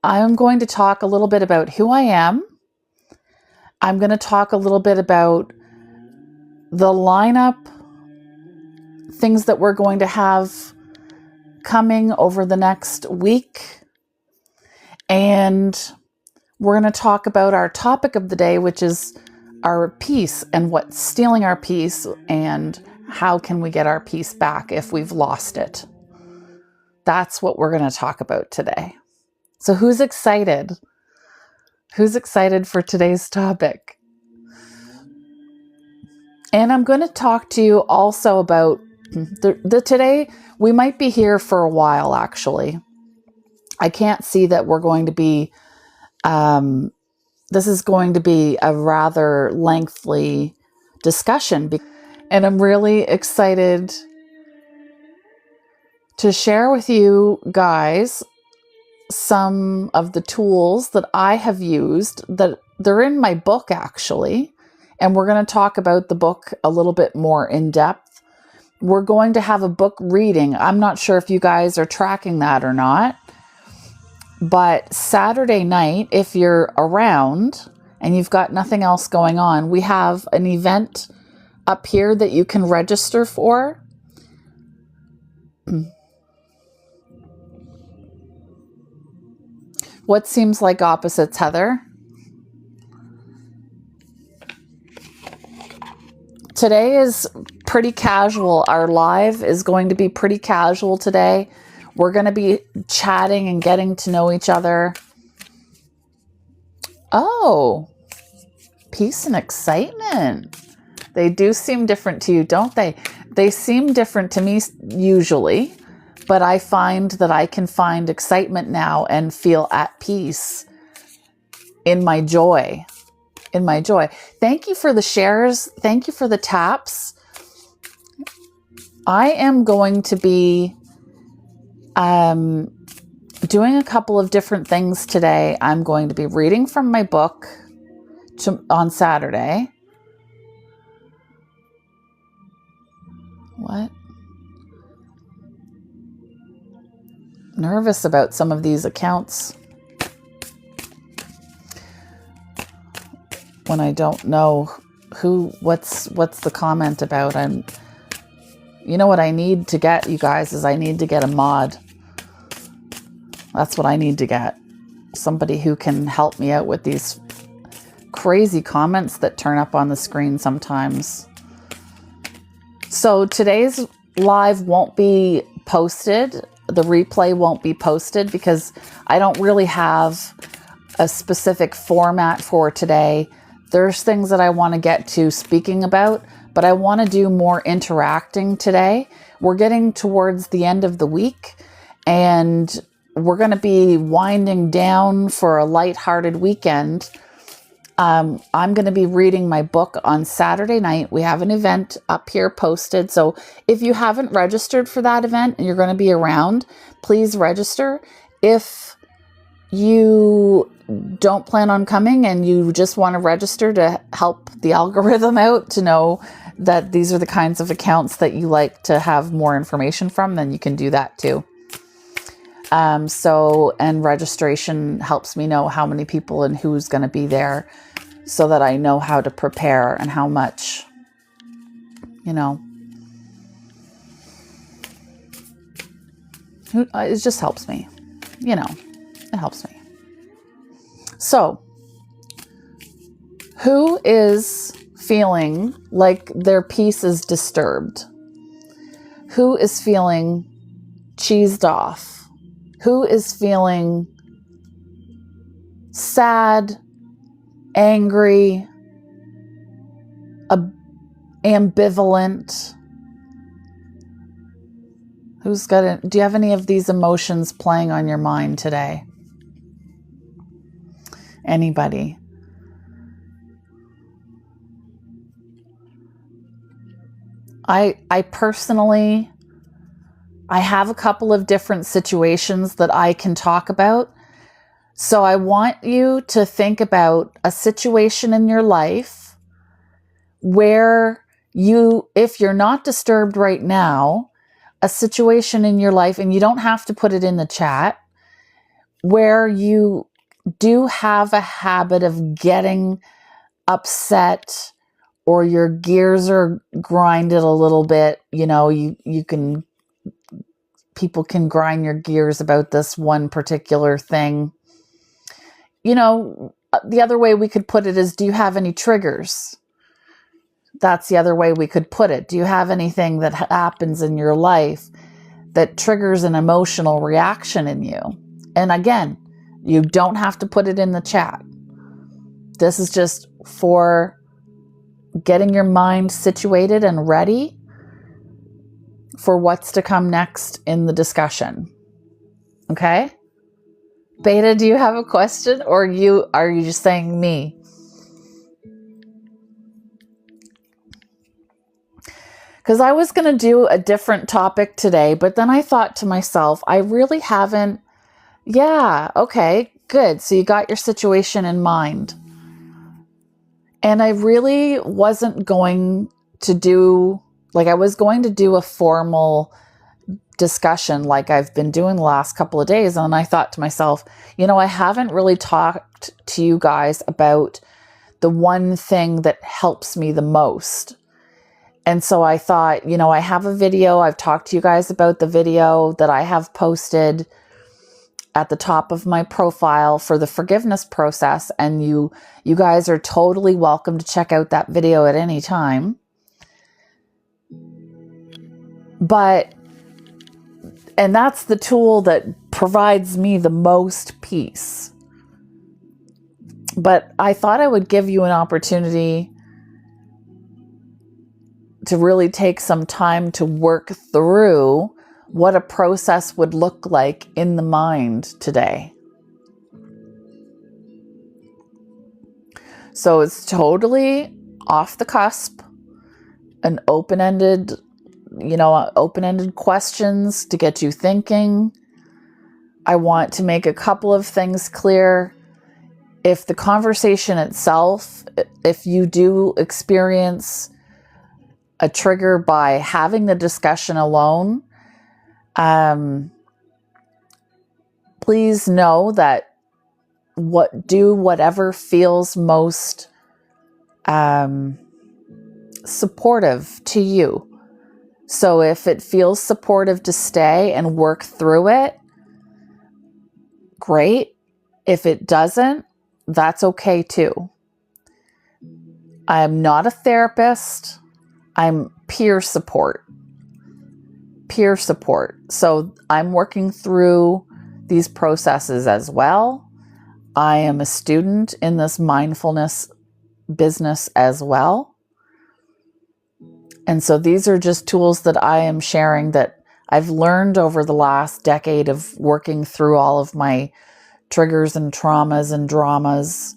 I'm going to talk a little bit about who I am. I'm going to talk a little bit about the lineup, things that we're going to have coming over the next week. And we're going to talk about our topic of the day, which is our peace and what's stealing our peace and how can we get our peace back if we've lost it. That's what we're going to talk about today. So who's excited? Who's excited for today's topic? And I'm going to talk to you also about today. We might be here for a while, actually. I can't see that we're going to be, this is going to be a rather lengthy discussion. And I'm really excited to share with you guys some of the tools that I have used, that they're in my book actually. And we're going to talk about the book a little bit more in depth. We're going to have a book reading. I'm not sure if you guys are tracking that or not, but Saturday night, if you're around and you've got nothing else going on, we have an event up here that you can register for. What seems like opposites, Heather? Today is pretty casual. Our live is going to be pretty casual today. We're going to be chatting and getting to know each other. Oh, peace and excitement. They do seem different to you, don't they? They seem different to me usually, but I find that I can find excitement now and feel at peace in my joy. Thank you for the shares. Thank you for the taps. I am going to be doing a couple of different things today. I'm going to be reading from my book on Saturday. What? Nervous about some of these accounts when I don't know what's the comment about. You know what I need to get, you guys, is I need to get a mod. That's what I need to get. Somebody who can help me out with these crazy comments that turn up on the screen sometimes. So today's live won't be posted. The replay won't be posted because I don't really have a specific format for today. There's things that I want to get to speaking about, but I want to do more interacting today. We're getting towards the end of the week and we're going to be winding down for a lighthearted weekend. I'm going to be reading my book on Saturday night. We have an event up here posted. So if you haven't registered for that event and you're going to be around, please register. If you don't plan on coming and you just want to register to help the algorithm out to know that these are the kinds of accounts that you like to have more information from, then you can do that too. And registration helps me know how many people and who's going to be there so that I know how to prepare and how much, it just helps me, it helps me. So, who is feeling like their peace is disturbed? Who is feeling cheesed off? Who is feeling sad, angry, ambivalent? Do you have any of these emotions playing on your mind today? Anybody? I personally, I have a couple of different situations that I can talk about. So I want you to think about a situation in your life where if you're not disturbed right now, a situation in your life, and you don't have to put it in the chat, where you do have a habit of getting upset or your gears are grinded a little bit, people can grind your gears about this one particular thing. The other way we could put it is, do you have any triggers? That's the other way we could put it. Do you have anything that happens in your life that triggers an emotional reaction in you? And again, you don't have to put it in the chat. This is just for getting your mind situated and ready for what's to come next in the discussion. Okay? Beta, do you have a question, or are you just saying me? Because I was going to do a different topic today, but then I thought to myself, I really haven't. Yeah, okay, good. So you got your situation in mind. And I really wasn't going to do, I was going to do a formal discussion like I've been doing the last couple of days. And I thought to myself, I haven't really talked to you guys about the one thing that helps me the most. And so I thought, I have a video. I've talked to you guys about the video that I have posted at the top of my profile for the forgiveness process. And you guys are totally welcome to check out that video at any time. And that's the tool that provides me the most peace. But I thought I would give you an opportunity to really take some time to work through what a process would look like in the mind today. So it's totally off the cusp, an open-ended questions to get you thinking. I want to make a couple of things clear. If the conversation itself, if you do experience a trigger by having the discussion alone, please know that whatever feels most supportive to you. So if it feels supportive to stay and work through it, great. If it doesn't, that's okay too. I'm not a therapist. I'm peer support. So I'm working through these processes as well. I am a student in this mindfulness business as well. And so these are just tools that I am sharing that I've learned over the last decade of working through all of my triggers and traumas and dramas.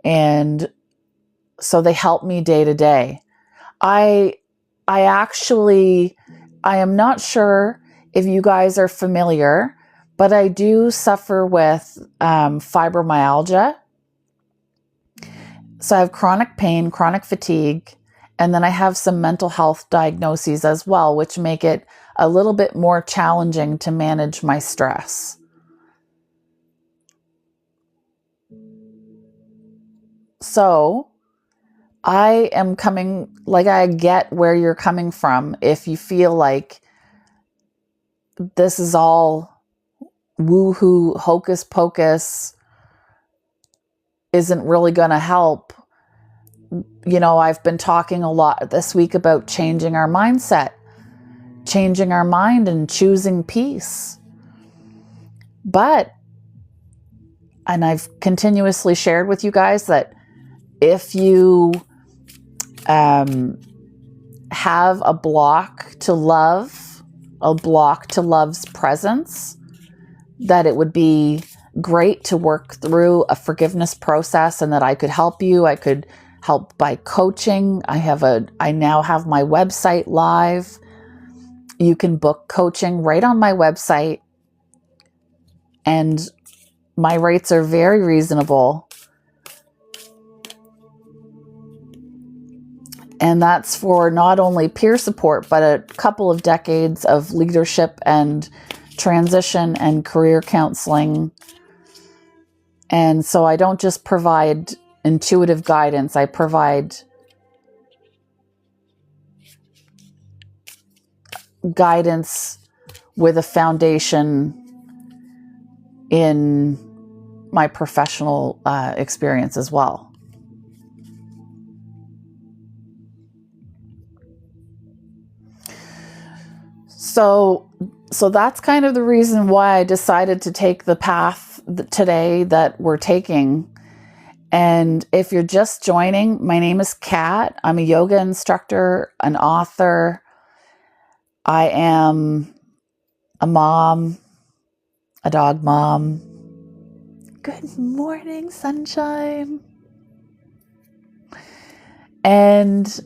And so they help me day to day. I am not sure if you guys are familiar, but I do suffer with fibromyalgia. So I have chronic pain, chronic fatigue, and then I have some mental health diagnoses as well, which make it a little bit more challenging to manage my stress. So I get where you're coming from. If you feel like this is all woohoo, hocus pocus, isn't really going to help. I've been talking a lot this week about changing our mindset, changing our mind and choosing peace. And I've continuously shared with you guys that if you have a block to love, a block to love's presence, that it would be great to work through a forgiveness process and that I could help you. I could help by coaching. I now have my website live. You can book coaching right on my website. And my rates are very reasonable. And that's for not only peer support, but a couple of decades of leadership and transition and career counseling. And so I don't just provide intuitive guidance, I provide guidance with a foundation in my professional experience as well. So that's kind of the reason why I decided to take the path today that we're taking. And if you're just joining, my name is Kat. I'm a yoga instructor, an author. I am a mom, a dog mom. Good morning, sunshine. And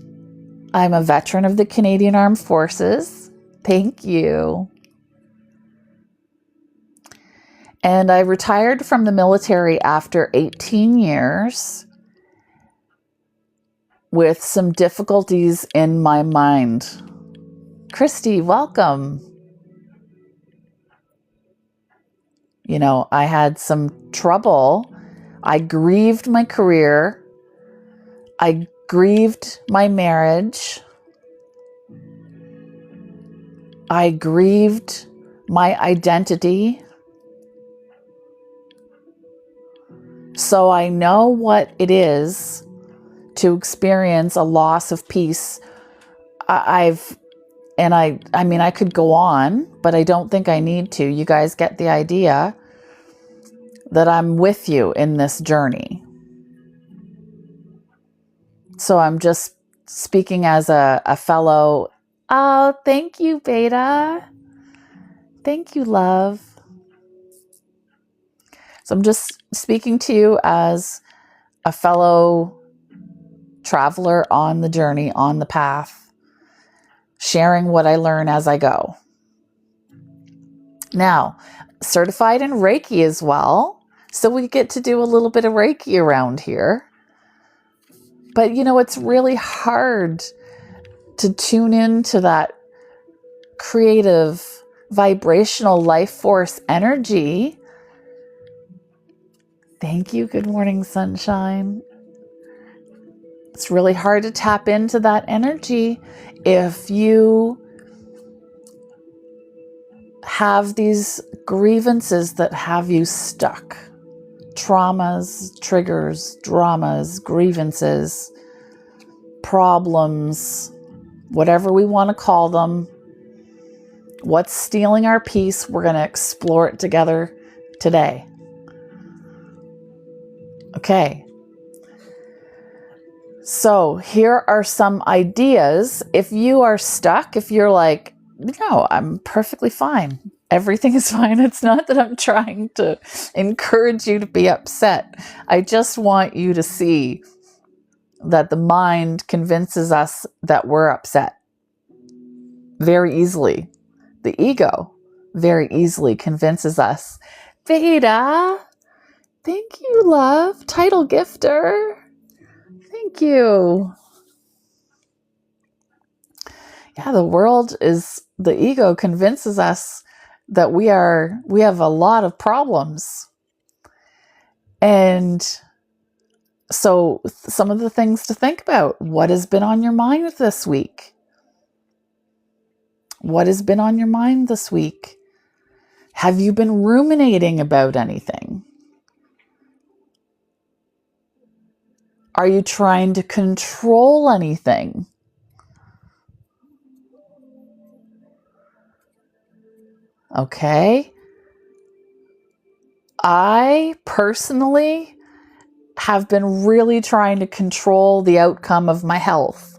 I'm a veteran of the Canadian Armed Forces. Thank you. And I retired from the military after 18 years with some difficulties in my mind. Christy, welcome. You know, I had some trouble. I grieved my career. I grieved my marriage. I grieved my identity. So I know what it is to experience a loss of peace. I mean, I could go on, but I don't think I need to. You guys get the idea that I'm with you in this journey. So I'm just speaking as a fellow. Oh, thank you, Beta. Thank you, love. So I'm just speaking to you as a fellow traveler on the journey, on the path, sharing what I learn as I go. Now, certified in Reiki as well. So we get to do a little bit of Reiki around here. But you know, it's really hard to tune into that creative, vibrational life force energy. Thank you. Good morning, sunshine. It's really hard to tap into that energy if you have these grievances that have you stuck. Traumas, triggers, dramas, grievances, problems, whatever we want to call them. What's stealing our peace? We're going to explore it together today. Okay. So here are some ideas. If you are stuck, if you're like, no, I'm perfectly fine. Everything is fine. It's not that I'm trying to encourage you to be upset. I just want you to see that the mind convinces us that we're upset very easily. The ego very easily convinces us. Beta, thank you, love. Title gifter. Thank you. Yeah, the ego convinces us that we have a lot of problems. And so some of the things to think about, what has been on your mind this week? What has been on your mind this week? Have you been ruminating about anything? Are you trying to control anything? Okay. I personally have been really trying to control the outcome of my health.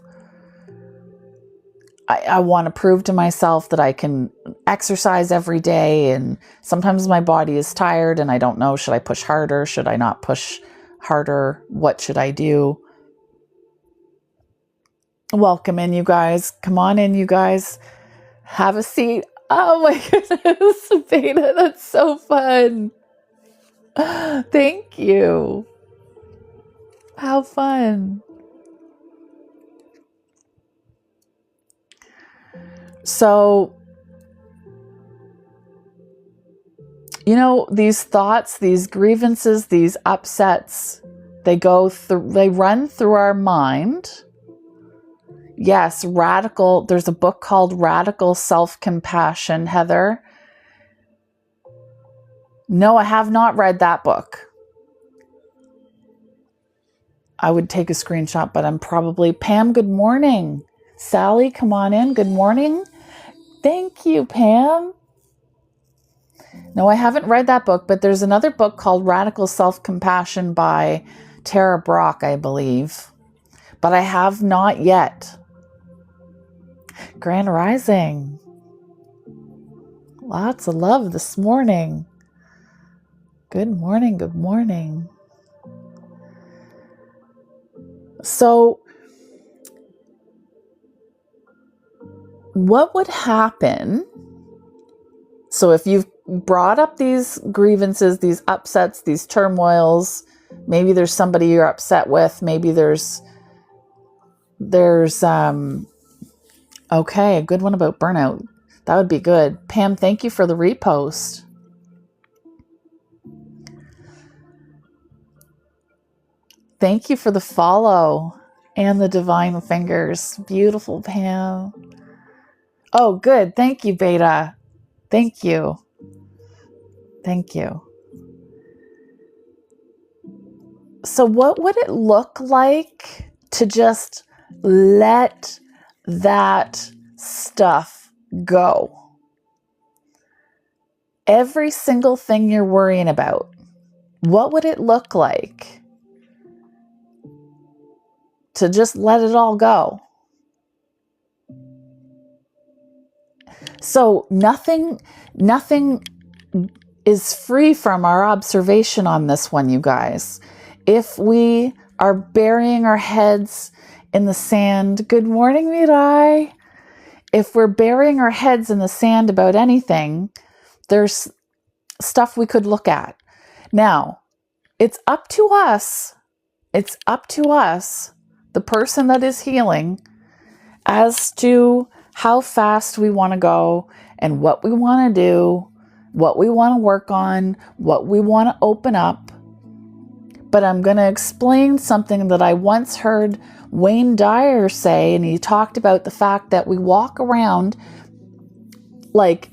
I want to prove to myself that I can exercise every day, and sometimes my body is tired and I don't know, should I push harder? Should I not push harder? What should I do? Welcome in, you guys. Come on in, you guys. Have a seat. Oh my goodness, Beta, that's so fun. Thank you. How fun. So You know, these thoughts, these grievances, these upsets, they run through our mind. Yes, there's a book called Radical Self-Compassion, Heather. No, I have not read that book. I would take a screenshot, but I'm probably... Pam, good morning. Sally, come on in. Good morning. Thank you, Pam. No, I haven't read that book, but there's another book called Radical Self-Compassion by Tara Brach, I believe. But I have not yet. Grand Rising. Lots of love this morning. Good morning, good morning. So, what would happen? So if you've brought up these grievances, these upsets, these turmoils, maybe there's somebody you're upset with, maybe there's okay, a good one about burnout. That would be good. Pam, thank you for the repost. Thank you for the follow and the divine fingers. Beautiful, Pam. Oh, good. Thank you, Beta. Thank you. Thank you. So what would it look like to just let that stuff go? Every single thing you're worrying about, what would it look like to just let it all go? So nothing is free from our observation on this one, you guys. If we are burying our heads in the sand, good morning, Mirai. If we're burying our heads in the sand about anything, there's stuff we could look at. Now, it's up to us. It's up to us, the person that is healing, as to how fast we want to go and what we want to do, what we want to work on, what we want to open up. But I'm going to explain something that I once heard Wayne Dyer say, and he talked about the fact that we walk around like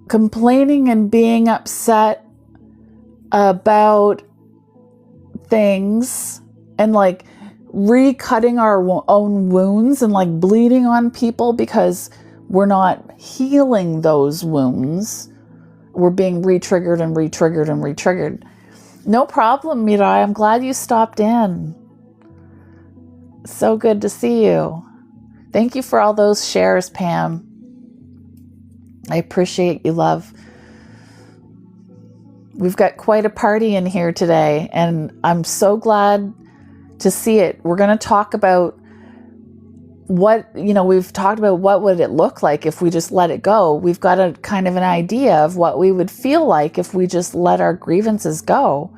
complaining and being upset about things and like recutting our own wounds and like bleeding on people because we're not healing those wounds. We're being re-triggered and re-triggered and re-triggered. No problem, Mirai. I'm glad you stopped in. So good to see you. Thank you for all those shares, Pam. I appreciate you, love. We've got quite a party in here today, and I'm so glad to see it. We're going to talk about we've talked about what would it look like if we just let it go. We've got a kind of an idea of what we would feel like if we just let our grievances go.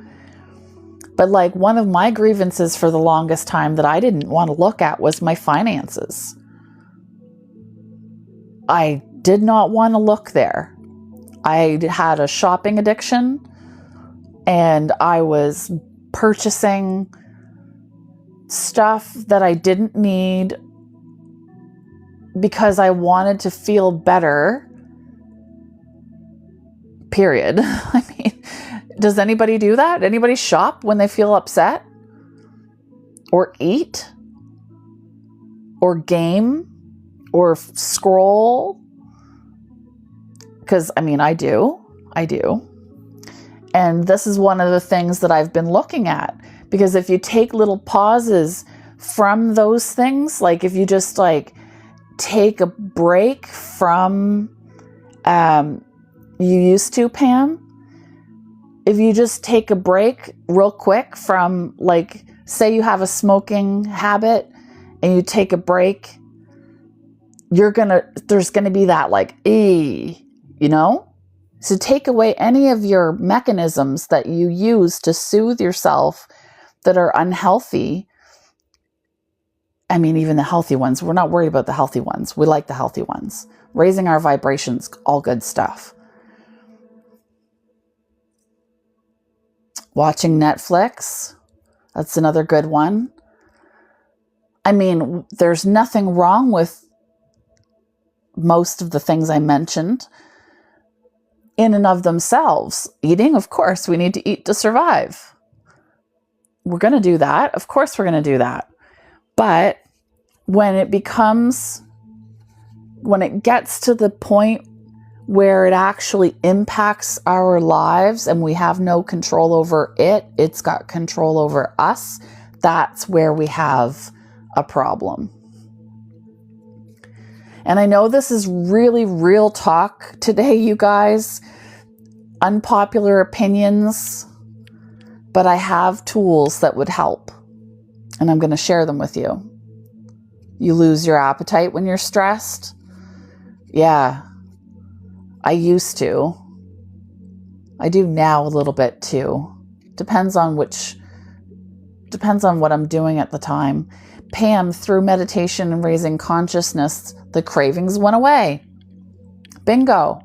But like one of my grievances for the longest time that I didn't want to look at was my finances. I did not want to look there. I had a shopping addiction and I was purchasing stuff that I didn't need because I wanted to feel better, period. I mean, does anybody do that? Anybody shop when they feel upset? Or eat? Or game? Or scroll? Because, I mean, I do. And this is one of the things that I've been looking at. Because if you take little pauses from those things, like if you just like take a break from, you used to, Pam, if you just take a break real quick from, like, say you have a smoking habit and you take a break, there's gonna be that like, So take away any of your mechanisms that you use to soothe yourself that are unhealthy. I mean, even the healthy ones, we're not worried about the healthy ones. We like the healthy ones. raising our vibrations, all good stuff. Watching Netflix, that's another good one. I mean, there's nothing wrong with most of the things I mentioned in and of themselves. Eating, of course, we need to eat to survive. We're going to do that. Of course, we're going to do that. But when it gets to the point where it actually impacts our lives and we have no control over it, it's got control over us, that's where we have a problem. And I know this is really real talk today, you guys, unpopular opinions, but I have tools that would help, and I'm going to share them with you. You lose your appetite when you're stressed? Yeah, I used to. I do now a little bit too. Depends on what I'm doing at the time. Pam, through meditation and raising consciousness, the cravings went away. Bingo.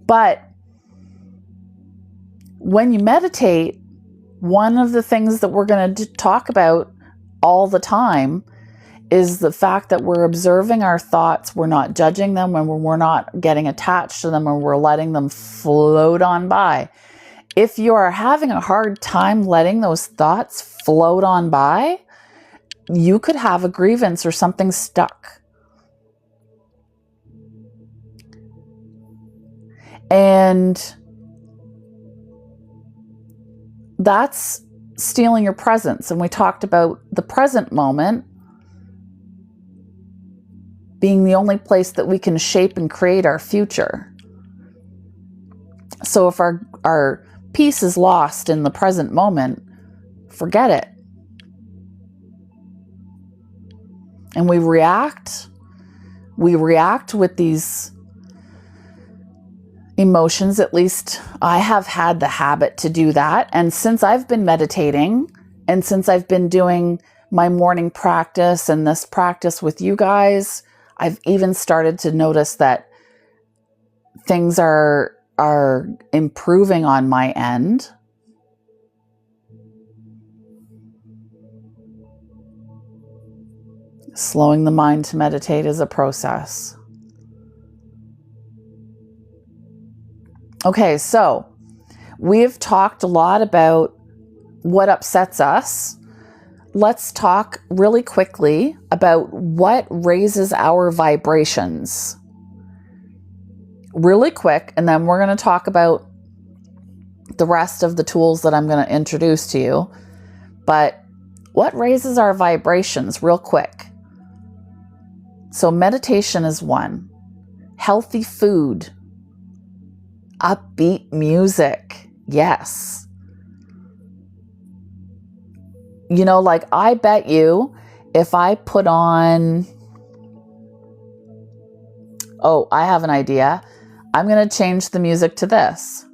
But when you meditate, one of the things that we're going to talk about all the time is the fact that we're observing our thoughts, we're not judging them, and we're not getting attached to them, and we're letting them float on by. If you are having a hard time letting those thoughts float on by, you could have a grievance or something stuck. And that's stealing your presence. And we talked about the present moment being the only place that we can shape and create our future. So if our peace is lost in the present moment, forget it. And we react with these emotions. At least I have had the habit to do that. And since I've been meditating, and since I've been doing my morning practice and this practice with you guys, I've even started to notice that things are improving on my end. Slowing the mind to meditate is a process. Okay, so we've talked a lot about what upsets us. Let's talk really quickly about what raises our vibrations. Really quick, and then we're going to talk about the rest of the tools that I'm going to introduce to you. But what raises our vibrations real quick? So meditation is one. Healthy food. Upbeat music. Yes. You know, like I bet you if I put on... Oh, I have an idea. I'm going to change the music to this.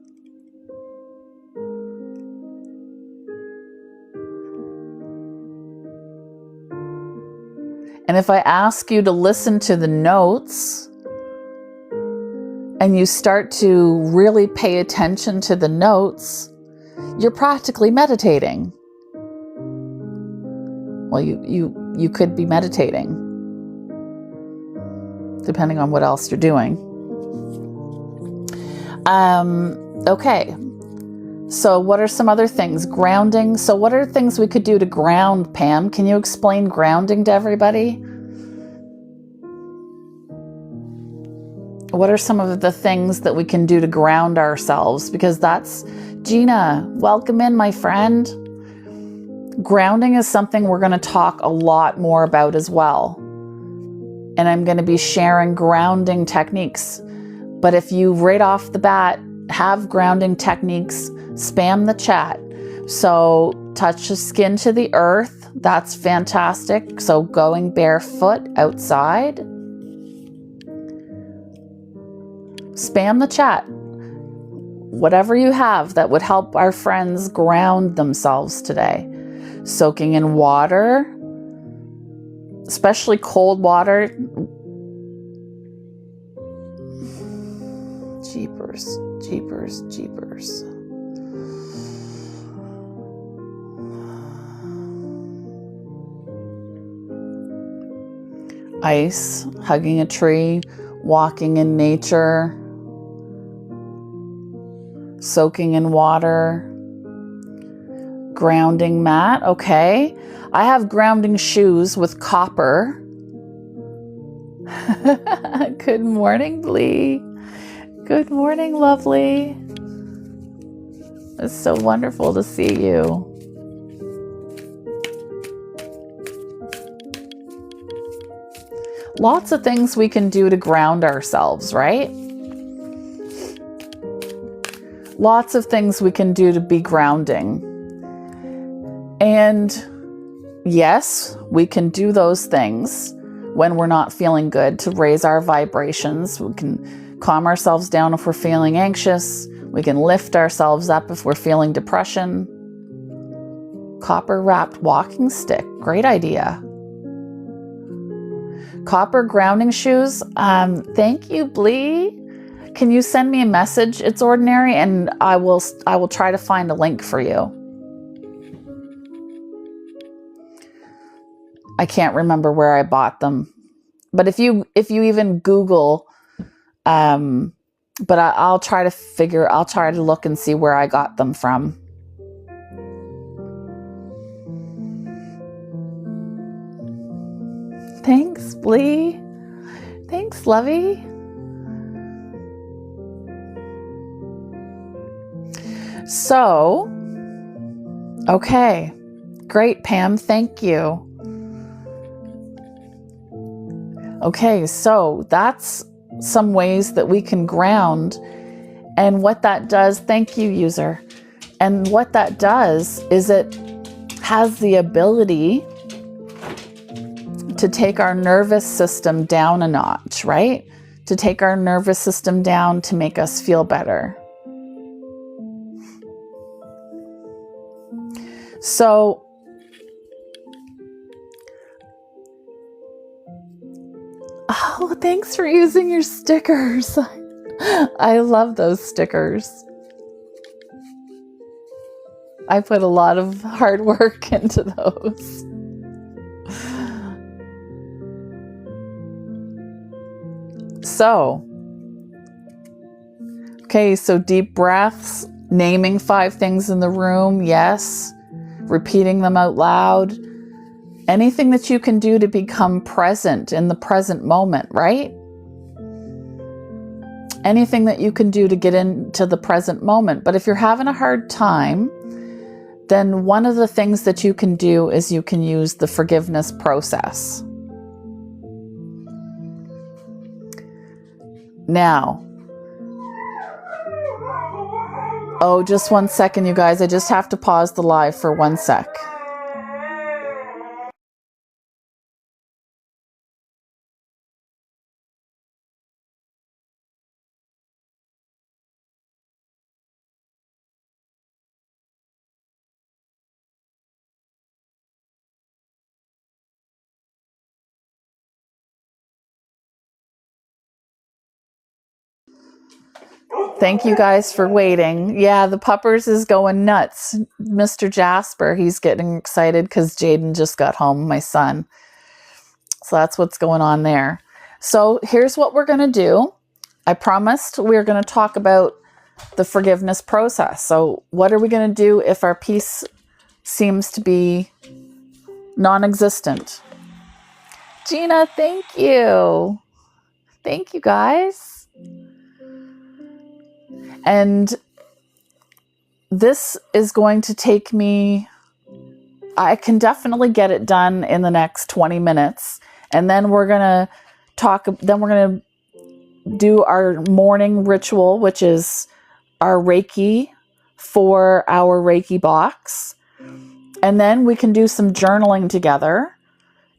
And if I ask you to listen to the notes and you start to really pay attention to the notes, you're practically meditating. Well, you could be meditating, depending on what else you're doing. Okay. So what are some other things? Grounding. So what are things we could do to ground, Pam? Can you explain grounding to everybody? What are some of the things that we can do to ground ourselves? Because that's... Gina, welcome in, my friend. Grounding is something we're going to talk a lot more about as well. And I'm going to be sharing grounding techniques. But if you right off the bat have grounding techniques, spam the chat. So touch the skin to the earth. That's fantastic. So going barefoot outside. Spam the chat. Whatever you have that would help our friends ground themselves today. Soaking in water, especially cold water. Jeepers, jeepers. Ice, hugging a tree, walking in nature, soaking in water, grounding mat. Okay. I have grounding shoes with copper. Good morning, Blee. Good morning, lovely. It's so wonderful to see you. Lots of things we can do to ground ourselves, right? Lots of things we can do to be grounding. And yes, we can do those things when we're not feeling good to raise our vibrations. We can calm ourselves down if we're feeling anxious. We can lift ourselves up if we're feeling depression. Copper wrapped walking stick. Great idea. Copper grounding shoes. Thank you, Blee. Can you send me a message? It's Ordinary, and I will try to find a link for you. I can't remember where I bought them, but if you even Google, but I'll try to look and see where I got them from. Thanks, Blee. Thanks, Lovey. So, okay, great, Pam. Thank you. Okay, so that's some ways that we can ground, and what that does, thank you, user. And what that does is it has the ability to take our nervous system down a notch, right? To take our nervous system down to make us feel better. So, oh, thanks for using your stickers. I love those stickers. I put a lot of hard work into those. So, okay, so deep breaths, naming 5 things in the room, yes. Repeating them out loud. Anything that you can do to become present in the present moment, right? Anything that you can do to get into the present moment. But if you're having a hard time, then one of the things that you can do is you can use the forgiveness process. Now, oh, just 1 second, you guys. I just have to pause the live for 1 sec. Thank you guys for waiting. Yeah, the puppers is going nuts. Mr. Jasper, he's getting excited because Jaden just got home, my son. So that's what's going on there. So here's what we're going to do. I promised we were going to talk about the forgiveness process. So what are we going to do if our peace seems to be non-existent? Gina, thank you. Thank you, guys. And this is going to take me, I can definitely get it done in the next 20 minutes. And then we're going to do our morning ritual, which is our Reiki for our Reiki box. And then we can do some journaling together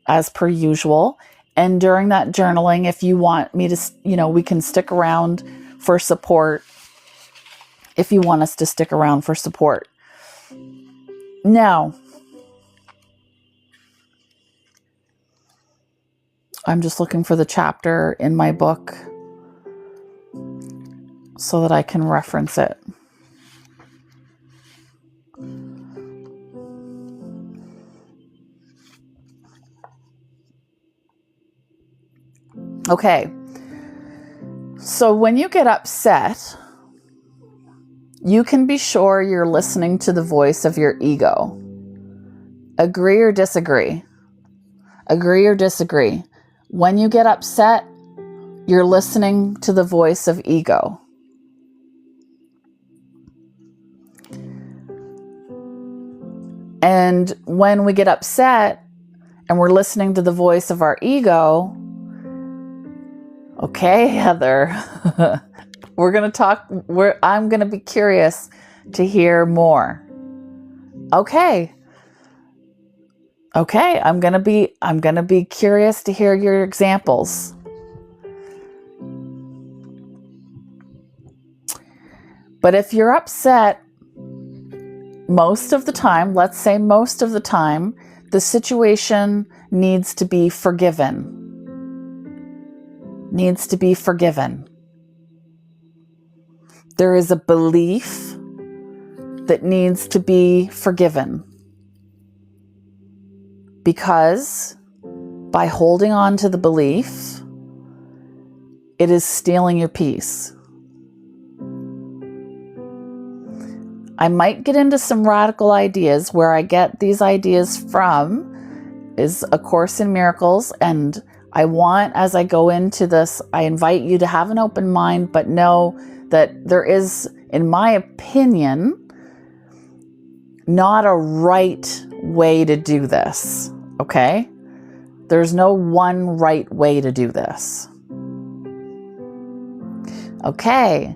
as per usual. And during that journaling, if you want me to, we can stick around for support. If you want us to stick around for support. Now, I'm just looking for the chapter in my book. so that I can reference it. Okay. So when you get upset, you can be sure you're listening to the voice of your ego. Agree or disagree? Agree or disagree? When you get upset, you're listening to the voice of ego. And when we get upset and we're listening to the voice of our ego, okay, Heather, we're going to talk, I'm going to be curious to hear more. Okay, I'm going to be curious to hear your examples. But if you're upset, most of the time, let's say most of the time, the situation needs to be forgiven. Needs to be forgiven. There is a belief that needs to be forgiven. Because by holding on to the belief, it is stealing your peace. I might get into some radical ideas. Where I get these ideas from is A Course in Miracles. And I want, as I go into this, I invite you to have an open mind, but know that there is, in my opinion, not a right way to do this. Okay? There's no one right way to do this. Okay.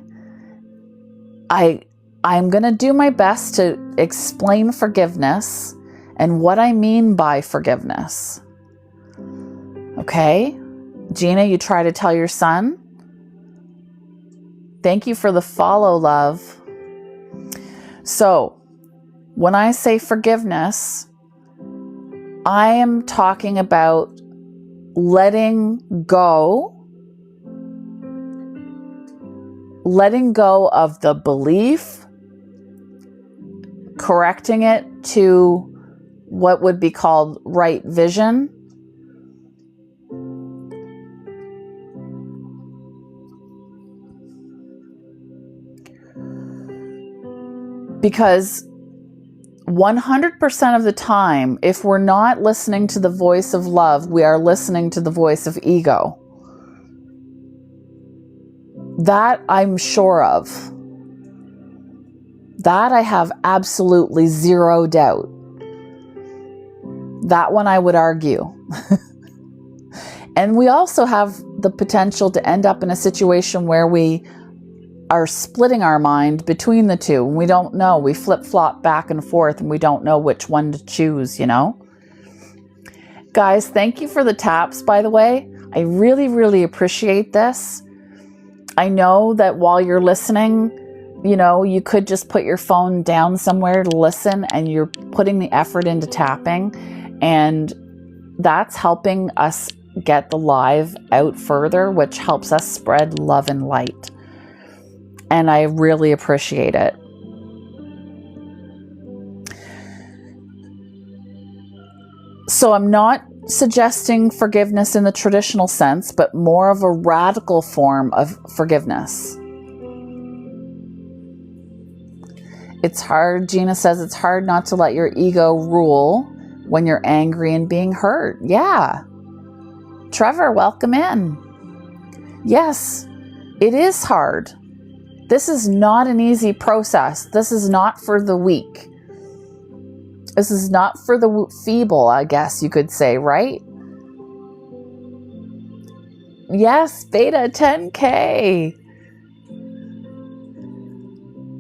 I'm going to do my best to explain forgiveness and what I mean by forgiveness. Okay? Gina, you try to tell your son. Thank you for the follow, love. So, when I say forgiveness, I am talking about letting go of the belief, correcting it to what would be called right vision. Because 100% of the time, if we're not listening to the voice of love, we are listening to the voice of ego. That I'm sure of. That I have absolutely zero doubt. That one I would argue. And we also have the potential to end up in a situation where we are splitting our mind between the two. We don't know. We flip-flop back and forth and we don't know which one to choose, you know? Guys, thank you for the taps, by the way. I really, really appreciate this. I know that while you're listening, you know, you could just put your phone down somewhere to listen, and you're putting the effort into tapping, and that's helping us get the live out further, which helps us spread love and light. And I really appreciate it. So I'm not suggesting forgiveness in the traditional sense, but more of a radical form of forgiveness. It's hard, Gina says, it's hard not to let your ego rule when you're angry and being hurt. Yeah. Trevor, welcome in. Yes, it is hard. This is not an easy process. This is not for the weak. This is not for the feeble, I guess you could say, right? Yes, Beta 10K.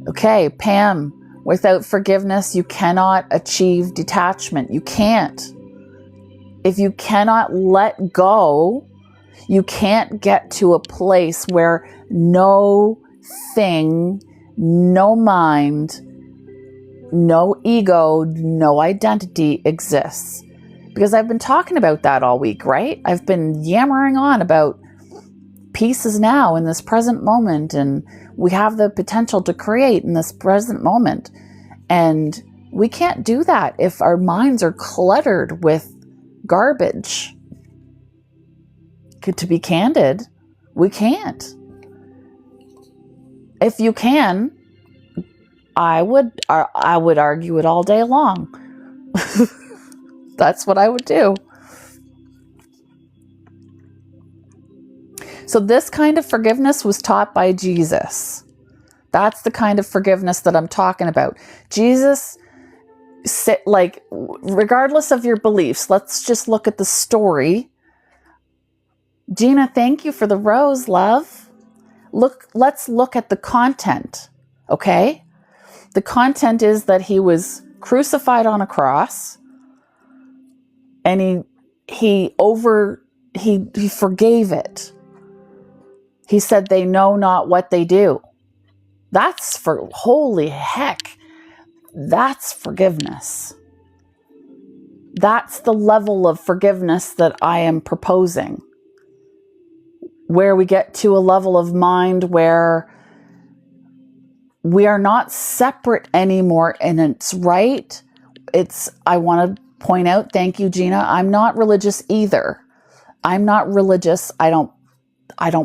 Okay, Pam, without forgiveness, you cannot achieve detachment. You can't. If you cannot let go, you can't get to a place where no thing, no mind, no ego, no identity exists. Because I've been talking about that all week, right? I've been yammering on about peace is now in this present moment, and We have the potential to create in this present moment. And we can't do that if our minds are cluttered with garbage. To be candid, we can't. If you can, I would argue it all day long. That's what I would do. So this kind of forgiveness was taught by Jesus. That's the kind of forgiveness that I'm talking about. Jesus, like, regardless of your beliefs, let's just look at the story. Gina, thank you for the rose, love. Let's look at the content, okay? The content is that he was crucified on a cross, and he forgave it. He said, they know not what they do. That's holy heck. That's forgiveness. That's the level of forgiveness that I am proposing, where we get to a level of mind where we are not separate anymore. And it's right. I want to point out, thank you, Gina, I'm not religious either. I'm not religious. I don't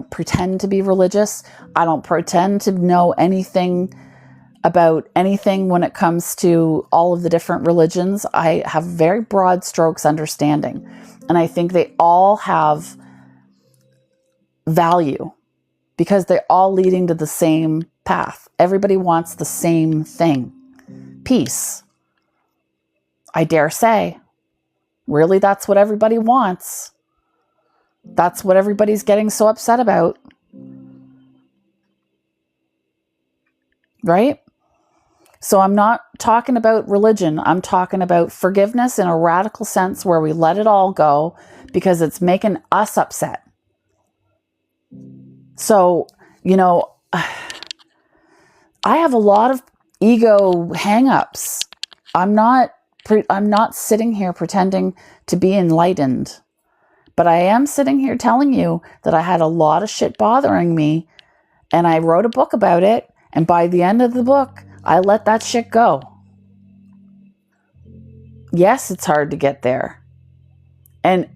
pretend to be religious. I don't pretend to know anything about anything when it comes to all of the different religions. I have very broad strokes understanding. And I think they all have value because they're all leading to the same path. Everybody wants the same thing. Peace. I dare say, really, that's what everybody wants. That's what everybody's getting so upset about. Right? So I'm not talking about religion. I'm talking about forgiveness in a radical sense where we let it all go because it's making us upset. So, I have a lot of ego hang-ups. I'm not sitting here pretending to be enlightened. But I am sitting here telling you that I had a lot of shit bothering me, and I wrote a book about it, and by the end of the book, I let that shit go. Yes, it's hard to get there. And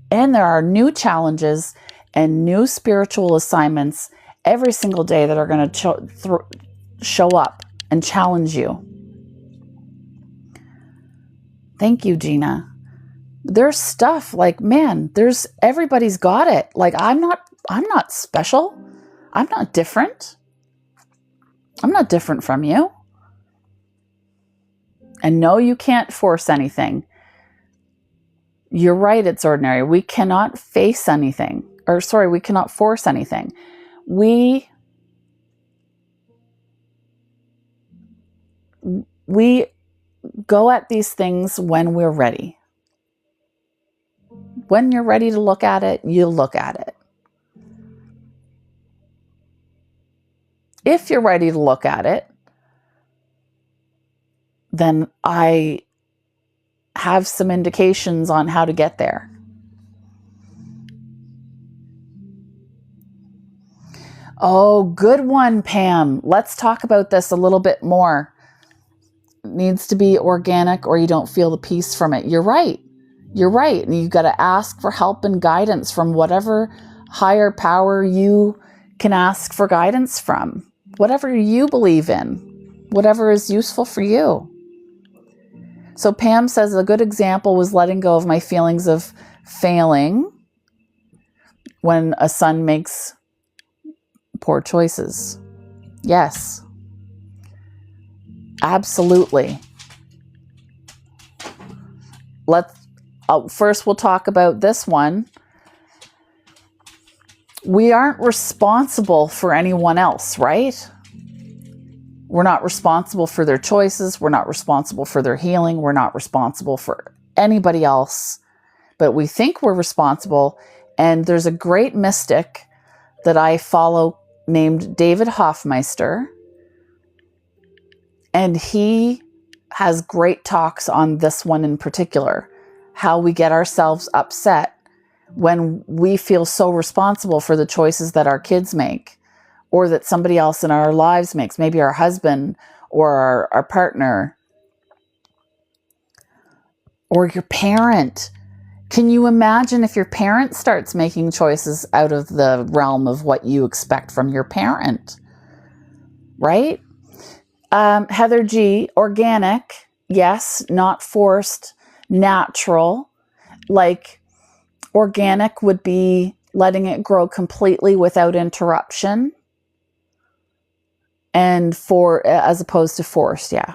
there are new challenges and new spiritual assignments every single day that are going to show up and challenge you. Thank you, Gina. There's stuff like, man, everybody's got it. Like, I'm not special. I'm not different. I'm not different from you. And no, you can't force anything. You're right, it's ordinary. We cannot face anything. We cannot force anything. We go at these things when we're ready. When you're ready to look at it, you look at it. If you're ready to look at it, then I have some indications on how to get there. Oh, good one, Pam. Let's talk about this a little bit more. It needs to be organic or you don't feel the peace from it. You're right. You're right. And you've got to ask for help and guidance from whatever higher power you can ask for guidance from. Whatever you believe in. Whatever is useful for you. So Pam says a good example was letting go of my feelings of failing when a son makes poor choices. Yes. Absolutely. First we'll talk about this one. We aren't responsible for anyone else, right? We're not responsible for their choices. We're not responsible for their healing. We're not responsible for anybody else. But we think we're responsible. And there's a great mystic that I follow named David Hoffmeister. And he has great talks on this one in particular. How we get ourselves upset when we feel so responsible for the choices that our kids make. or that somebody else in our lives makes, maybe our husband or our partner or your parent. Can you imagine if your parent starts making choices out of the realm of what you expect from your parent, right? Heather G, organic, yes, not forced, natural. Like organic would be letting it grow completely without interruption, and as opposed to forced, yeah.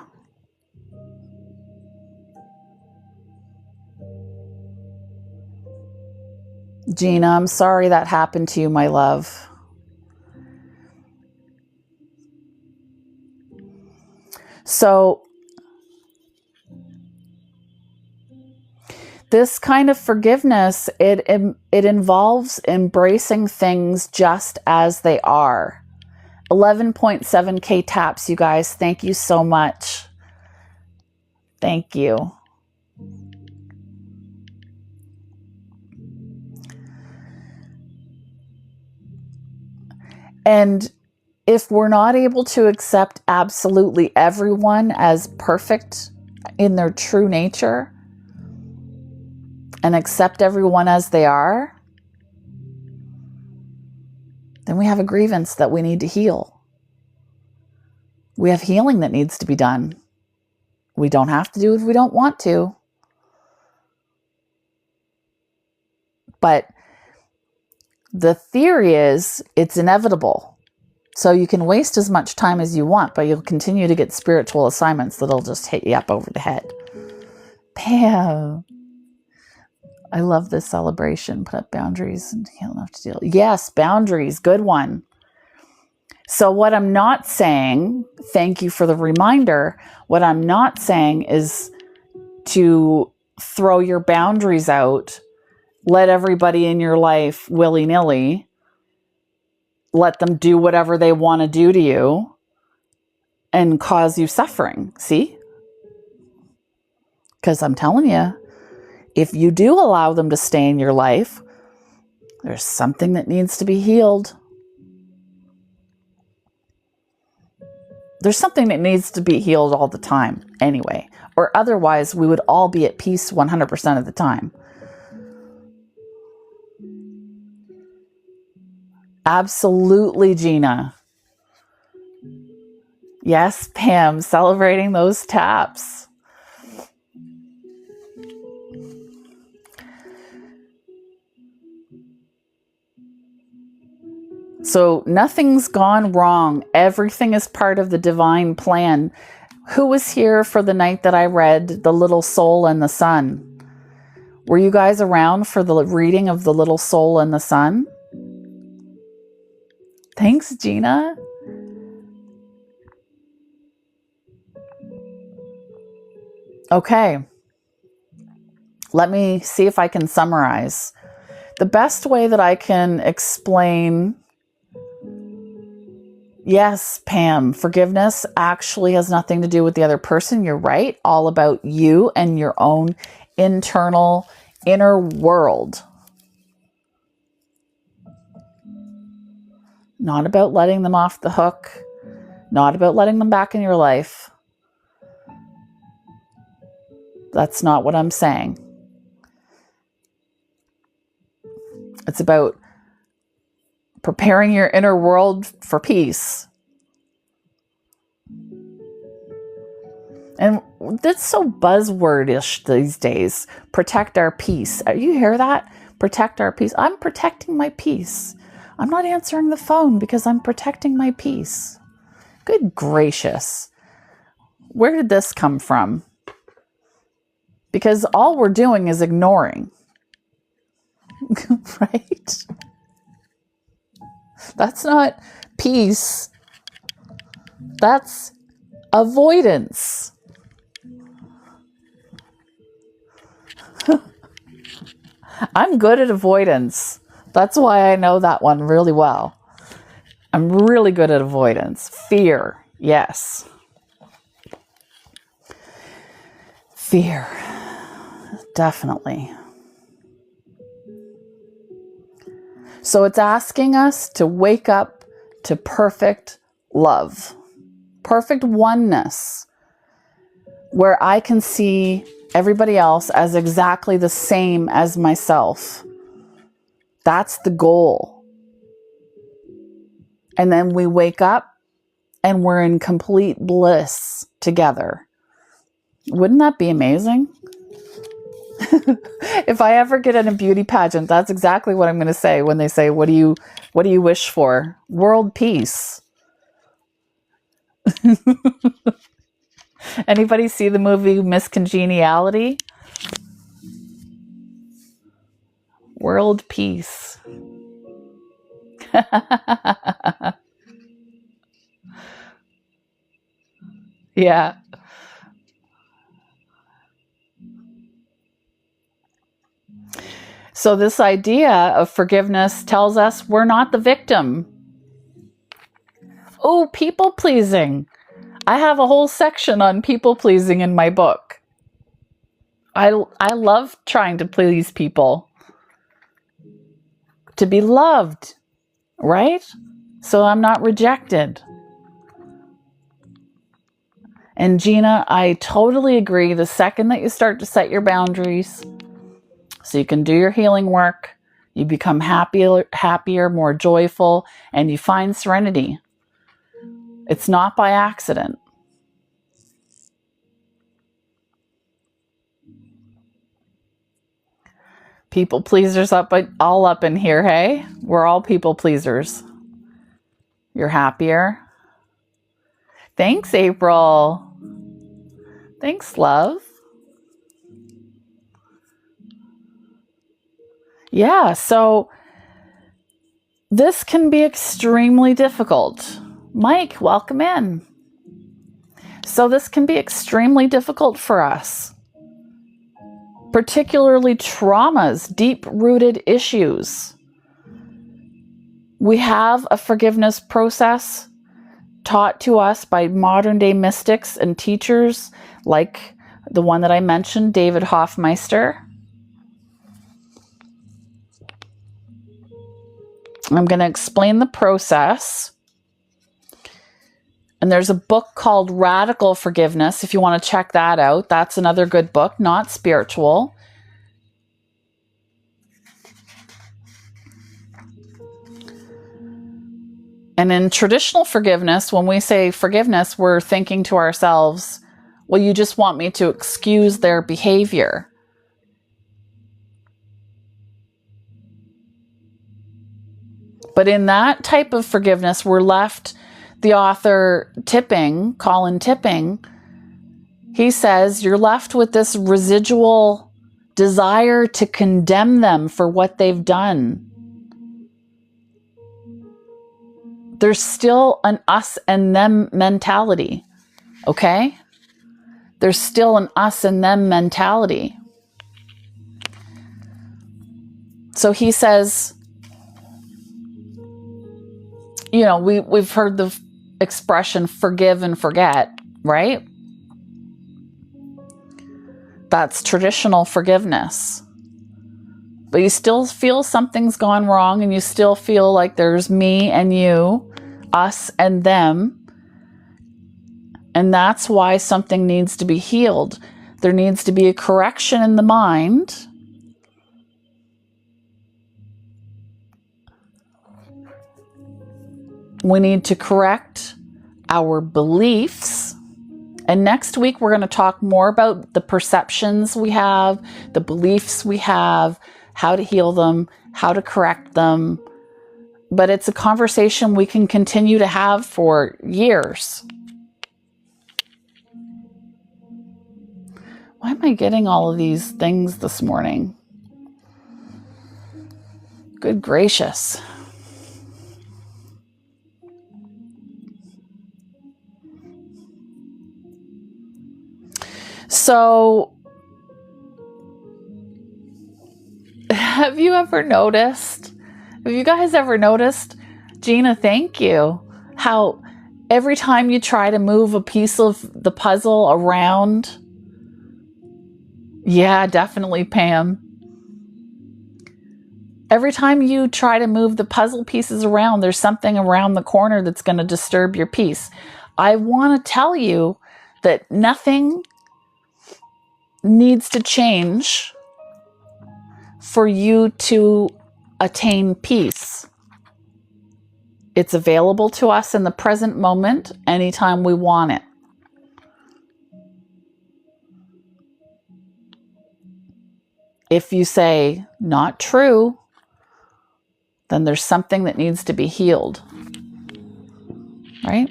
Gina, I'm sorry that happened to you, my love. So this kind of forgiveness, it involves embracing things just as they are. 11.7K taps, you guys. Thank you so much. Thank you. And if we're not able to accept absolutely everyone as perfect in their true nature and accept everyone as they are, then we have a grievance that we need to heal. We have healing that needs to be done. We don't have to do it if we don't want to. But the theory is it's inevitable. So you can waste as much time as you want, but you'll continue to get spiritual assignments that'll just hit you up over the head. Pam, I love this celebration. Put up boundaries and heal enough to deal. Yes, boundaries. Good one. So what I'm not saying, thank you for the reminder, what I'm not saying is to throw your boundaries out, let everybody in your life willy-nilly, let them do whatever they want to do to you and cause you suffering. See? Because I'm telling you, if you do allow them to stay in your life, there's something that needs to be healed. There's something that needs to be healed all the time anyway, or otherwise we would all be at peace 100% of the time. Absolutely, Gina. Yes, Pam, celebrating those taps. So nothing's gone wrong. Everything is part of the divine plan. Who was here for the night that I read The Little Soul and the Sun? Were you guys around for the reading of The Little Soul and the Sun? Thanks, Gina. Okay. Let me see if I can summarize. The best way that I can explain, yes, Pam, forgiveness actually has nothing to do with the other person. You're right. All about you and your own internal inner world. Not about letting them off the hook. Not about letting them back in your life. That's not what I'm saying. It's about preparing your inner world for peace. And that's so buzzwordish these days. Protect our peace. You hear that? Protect our peace. I'm protecting my peace. I'm not answering the phone because I'm protecting my peace. Good gracious. Where did this come from? Because all we're doing is ignoring. Right? That's not peace. That's avoidance. I'm good at avoidance. That's why I know that one really well. I'm really good at avoidance. Fear, yes. Fear, definitely. So it's asking us to wake up to perfect love, perfect oneness, where I can see everybody else as exactly the same as myself. That's the goal. And then we wake up and we're in complete bliss together. Wouldn't that be amazing? If I ever get in a beauty pageant, that's exactly what I'm going to say when they say, what do you wish for? World peace. Anybody see the movie Miss Congeniality? World peace. Yeah. So this idea of forgiveness tells us we're not the victim. Oh, people pleasing. I have a whole section on people pleasing in my book. I love trying to please people. To be loved, right? So I'm not rejected. And Gina, I totally agree. The second that you start to set your boundaries so you can do your healing work, you become happier, more joyful, and you find serenity. It's not by accident. People pleasers all up in here, hey? We're all people pleasers. You're happier. Thanks, April. Thanks, love. Yeah, so this can be extremely difficult. Mike, welcome in. So this can be extremely difficult for us, particularly traumas, deep-rooted issues. We have a forgiveness process taught to us by modern-day mystics and teachers like the one that I mentioned, David Hoffmeister. I'm going to explain the process. And there's a book called Radical Forgiveness, if you want to check that out. That's another good book, not spiritual. And in traditional forgiveness, when we say forgiveness, we're thinking to ourselves, well, you just want me to excuse their behavior. But in that type of forgiveness, we're left, the author Tipping, Colin Tipping, he says you're left with this residual desire to condemn them for what they've done. There's still an us and them mentality, okay? There's still an us and them mentality. So he says, you know, we've heard the expression forgive and forget, right? That's traditional forgiveness. But you still feel something's gone wrong and you still feel like there's me and you, us and them. And that's why something needs to be healed. There needs to be a correction in the mind. We need to correct our beliefs. And next week, we're going to talk more about the perceptions we have, the beliefs we have, how to heal them, how to correct them. But it's a conversation we can continue to have for years. Why am I getting all of these things this morning? Good gracious. So, have you guys ever noticed, Gina, thank you, how every time you try to move a piece of the puzzle around, yeah, definitely, Pam. Every time you try to move the puzzle pieces around, there's something around the corner that's going to disturb your peace. I want to tell you that nothing needs to change for you to attain peace. It's available to us in the present moment anytime we want it. If you say, not true, then there's something that needs to be healed, right?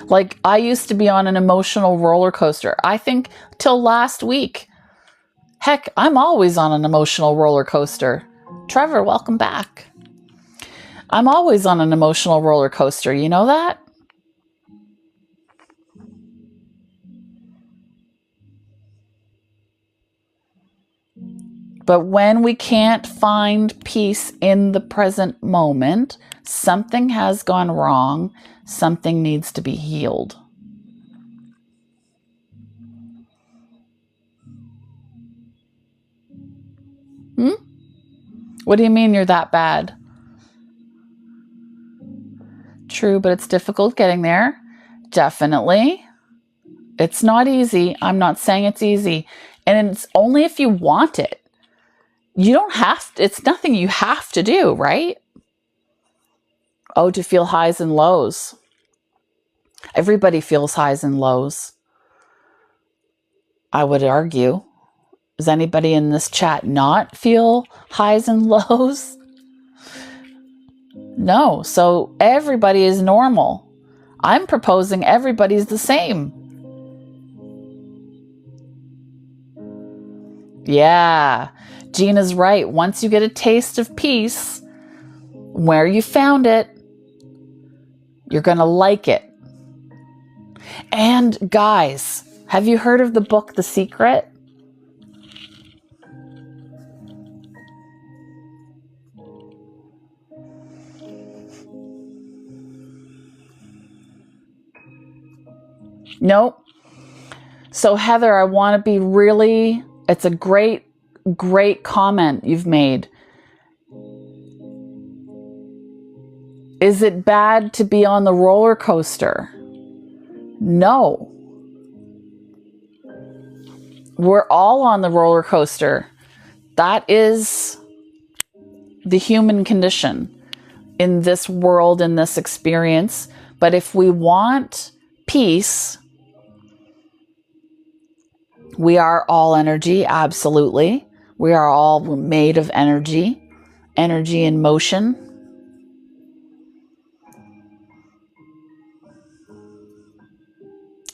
Like, I used to be on an emotional roller coaster. I think till last week. Heck, I'm always on an emotional roller coaster. Trevor, welcome back. I'm always on an emotional roller coaster. You know that? But when we can't find peace in the present moment, something has gone wrong. Something needs to be healed. What do you mean you're that bad? True, but it's difficult getting there. Definitely. It's not easy. I'm not saying it's easy. And it's only if you want it. You don't have to, it's nothing you have to do, right? Oh, to feel highs and lows. Everybody feels highs and lows. I would argue. Does anybody in this chat not feel highs and lows? No. So everybody is normal. I'm proposing everybody's the same. Yeah. Gina's right. Once you get a taste of peace, where you found it, you're going to like it. And guys, have you heard of the book, The Secret? Nope. So Heather, I want to be really, it's a great comment you've made. Is it bad to be on the roller coaster? No. We're all on the roller coaster. That is the human condition in this world, in this experience. But if we want peace, we are all energy, absolutely. We are all made of energy in motion.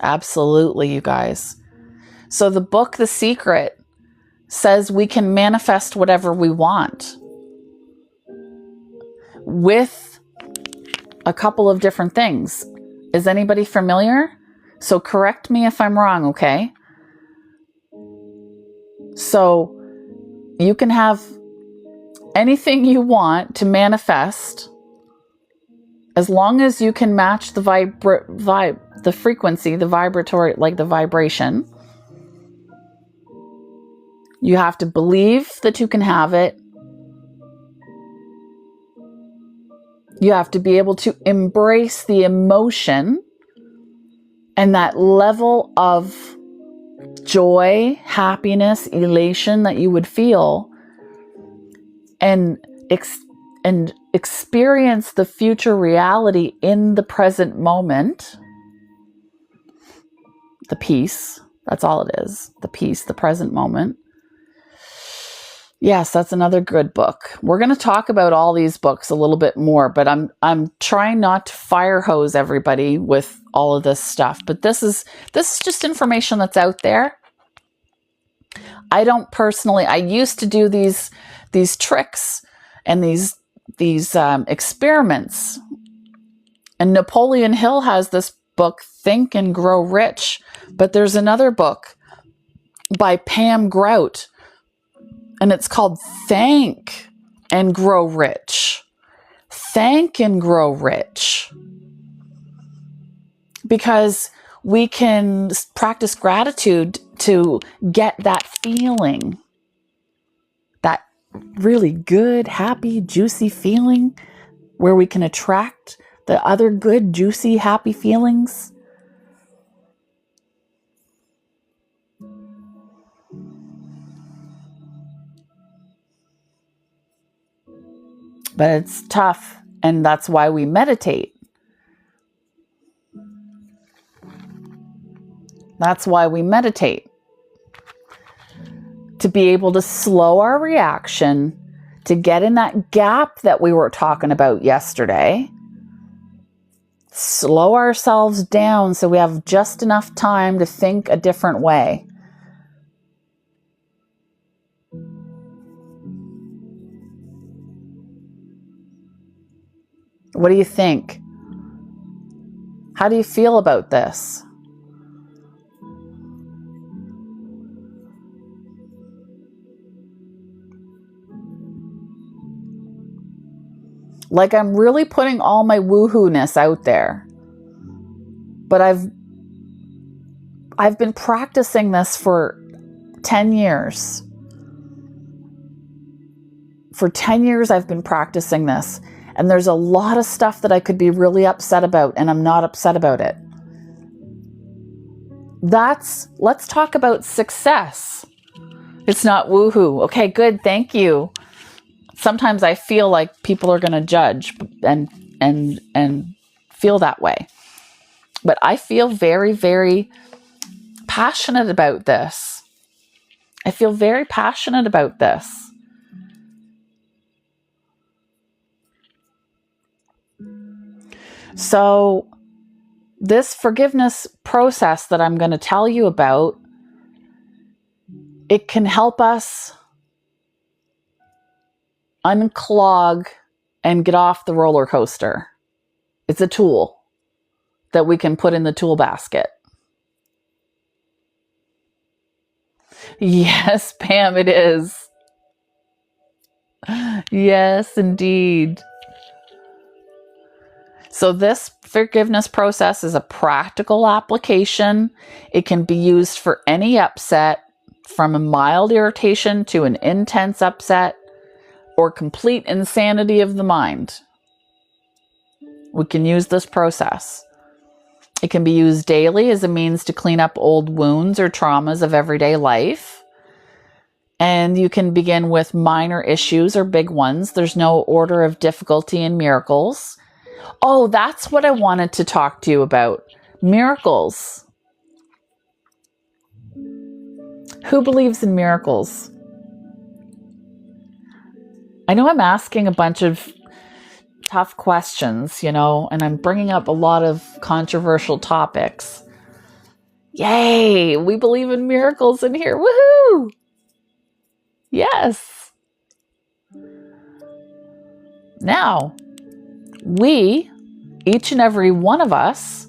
Absolutely, you guys. So the book, The Secret, says we can manifest whatever we want with a couple of different things. Is anybody familiar? So correct me if I'm wrong, okay? So you can have anything you want to manifest as long as you can match the the frequency, the vibratory, like the vibration. You have to believe that you can have it. You have to be able to embrace the emotion and that level of joy, happiness, elation that you would feel, and experience the future reality in the present moment. The peace, that's all it is. The peace, the present moment. Yes, that's another good book. We're going to talk about all these books a little bit more, but I'm trying not to fire hose everybody with all of this stuff. But this is just information that's out there. I don't personally. I used to do these tricks and these experiments. And Napoleon Hill has this book, Think and Grow Rich. But there's another book by Pam Grout, and it's called Thank and Grow Rich. Thank and Grow Rich. Because we can practice gratitude to get that feeling, that really good, happy, juicy feeling where we can attract the other good, juicy, happy feelings. But it's tough, and that's why we meditate. That's why we meditate. To be able to slow our reaction, to get in that gap that we were talking about yesterday. Slow ourselves down so we have just enough time to think a different way. What do you think? How do you feel about this? Like, I'm really putting all my woohoo-ness out there. But I've been practicing this for 10 years. For 10 years I've been practicing this. And there's a lot of stuff that I could be really upset about, and I'm not upset about it. Let's talk about success. It's not woohoo. Okay, good, thank you. Sometimes I feel like people are going to judge and feel that way. But I feel very, very passionate about this. I feel very passionate about this. So this forgiveness process that I'm going to tell you about, it can help us unclog and get off the roller coaster. It's a tool that we can put in the tool basket. Yes, Pam, it is. Yes, indeed. So this forgiveness process is a practical application. It can be used for any upset, from a mild irritation to an intense upset, or complete insanity of the mind. We can use this process. It can be used daily as a means to clean up old wounds or traumas of everyday life. And you can begin with minor issues or big ones. There's no order of difficulty in miracles. Oh, that's what I wanted to talk to you about. Miracles. Who believes in miracles? I know I'm asking a bunch of tough questions, and I'm bringing up a lot of controversial topics. Yay! We believe in miracles in here. Woohoo! Yes. Now, we, each and every one of us,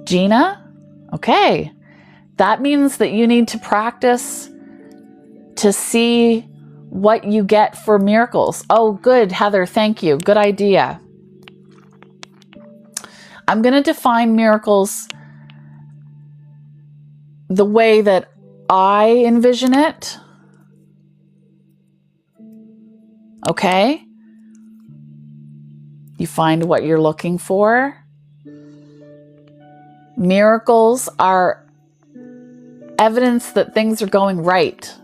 Gina, okay, that means that you need to practice to see what you get for miracles. Oh, good, Heather, thank you. Good idea. I'm going to define miracles the way that I envision it. Okay? You find what you're looking for. Miracles are evidence that things are going right.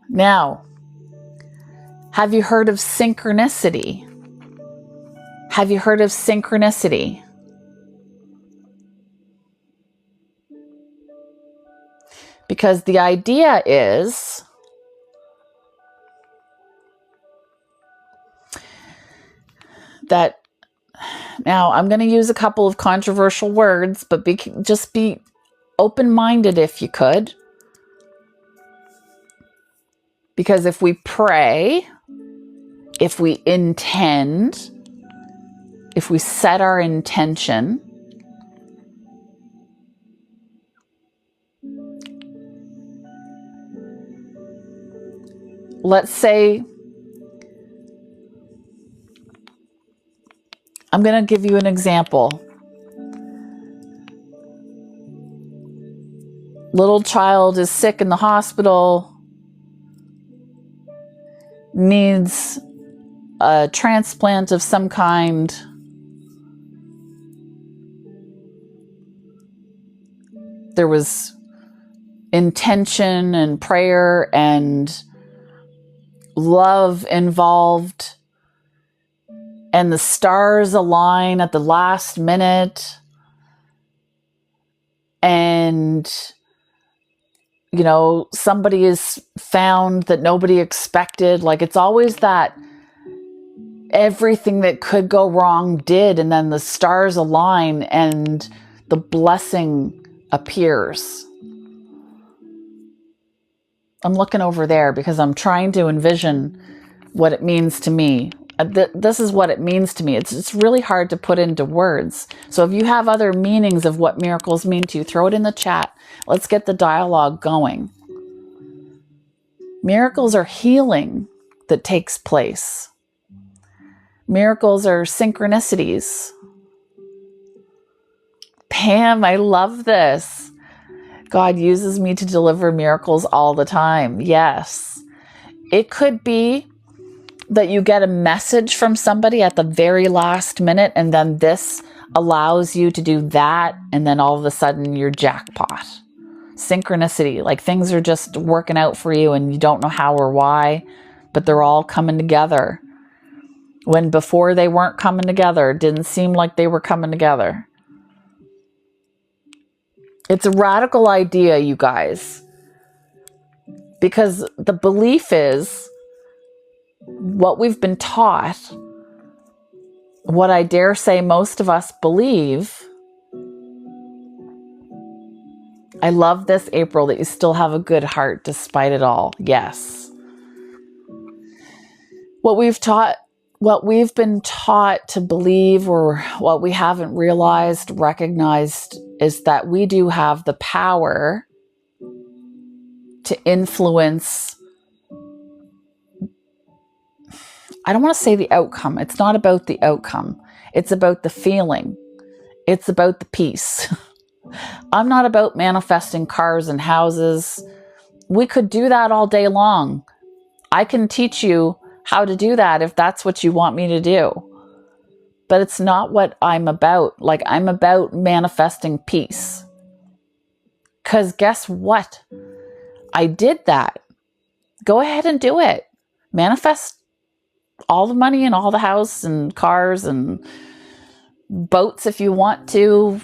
Now, have you heard of synchronicity? Have you heard of synchronicity? Because the idea is that, now I'm going to use a couple of controversial words, but just be open-minded if you could. Because if we pray, if we intend, if we set our intention, let's say, I'm going to give you an example. Little child is sick in the hospital, needs a transplant of some kind. There was intention and prayer and love involved, and the stars align at the last minute, and somebody is found that nobody expected. Like, it's always that everything that could go wrong did, and then the stars align and the blessing appears. I'm looking over there because I'm trying to envision what it means to me. This is what it means to me. It's really hard to put into words. So if you have other meanings of what miracles mean to you, throw it in the chat. Let's get the dialogue going. Miracles are healing that takes place. Miracles are synchronicities. Pam, I love this. God uses me to deliver miracles all the time. Yes. It could be that you get a message from somebody at the very last minute, and then this allows you to do that, and then all of a sudden you're jackpot. Synchronicity, like things are just working out for you and you don't know how or why, but they're all coming together. When before they weren't coming together, it didn't seem like they were coming together. It's a radical idea, you guys, because the belief is what we've been taught, what I dare say most of us believe. I love this, April, that you still have a good heart despite it all. Yes. What we've been taught to believe, or what we haven't recognized, is that we do have the power to influence. I don't want to say the outcome. It's not about the outcome. It's about the feeling. It's about the peace. I'm not about manifesting cars and houses. We could do that all day long. I can teach you how to do that if that's what you want me to do. But it's not what I'm about. Like, I'm about manifesting peace. Because guess what? I did that. Go ahead and do it. Manifest all the money and all the house and cars and boats if you want to,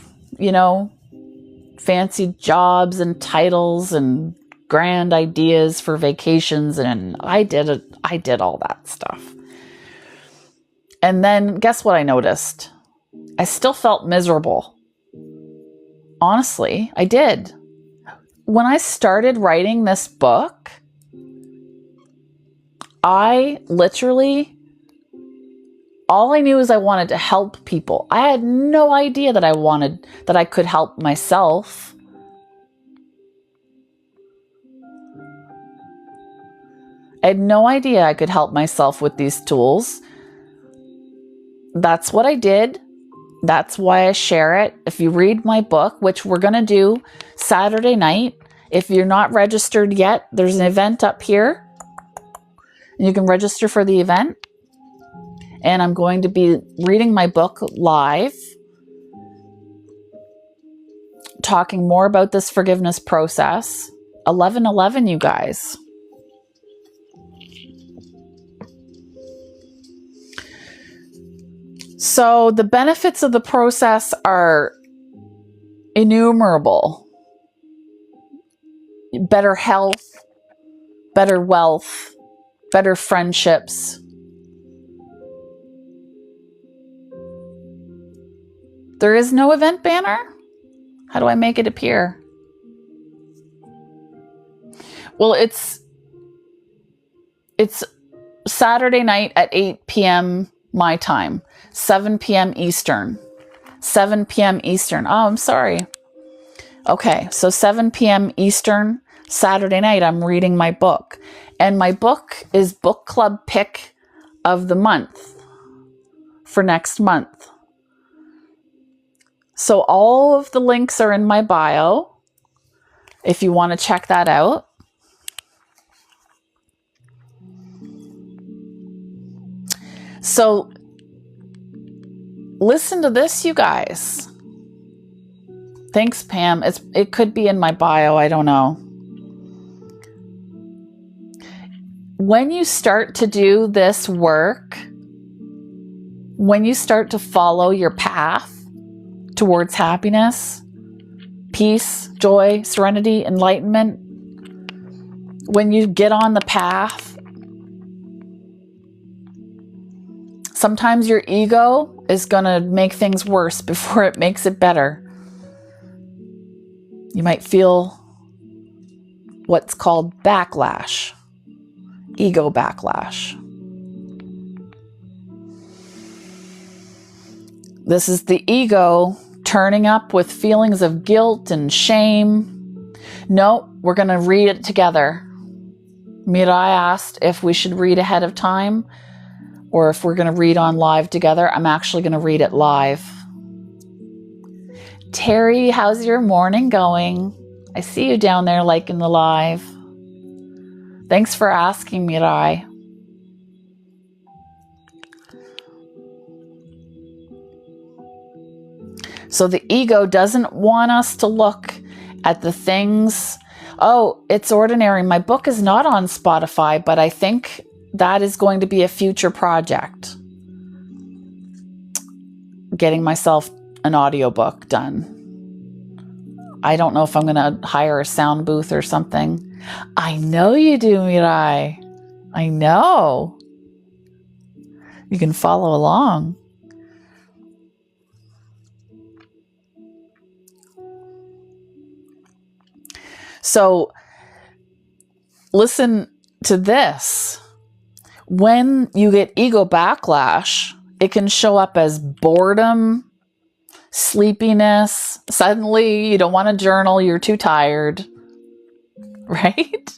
fancy jobs and titles and grand ideas for vacations. And I did all that stuff. And then guess what I noticed? I still felt miserable. Honestly, I did. When I started writing this book, I literally, all I knew is I wanted to help people. I had no idea that I could help myself. I had no idea I could help myself with these tools. That's what I did. That's why I share it. If you read my book, which we're going to do Saturday night, if you're not registered yet, there's an event up here. You can register for the event. And I'm going to be reading my book live, talking more about this forgiveness process. 11/11, you guys. So the benefits of the process are innumerable. Better health, better wealth, better friendships. There is no event banner? How do I make it appear? Well, it's Saturday night at 8 p.m. my time, 7 p.m. Eastern. 7 p.m. Eastern. Oh, I'm sorry. Okay, so 7 p.m. Eastern, Saturday night, I'm reading my book. And my book is book club pick of the month for next month. So all of the links are in my bio. if you want to check that out. So listen to this, you guys. Thanks, Pam. It could be in my bio. I don't know. When you start to do this work, when you start to follow your path towards happiness, peace, joy, serenity, enlightenment, when you get on the path, sometimes your ego is going to make things worse before it makes it better. You might feel what's called backlash, ego backlash. This is the ego turning up with feelings of guilt and shame. No, we're going to read it together. Mirai asked if we should read ahead of time or if we're going to read on live together. I'm actually going to read it live. Terry, how's your morning going? I see you down there liking the live. Thanks for asking, Mirai. So the ego doesn't want us to look at the things. Oh, It's Ordinary. My book is not on Spotify, but I think that is going to be a future project. Getting myself an audiobook done. I don't know if I'm going to hire a sound booth or something. I know you do, Mirai. I know. You can follow along. So listen to this. When you get ego backlash, it can show up as boredom, sleepiness. Suddenly you don't want to journal, you're too tired. Right?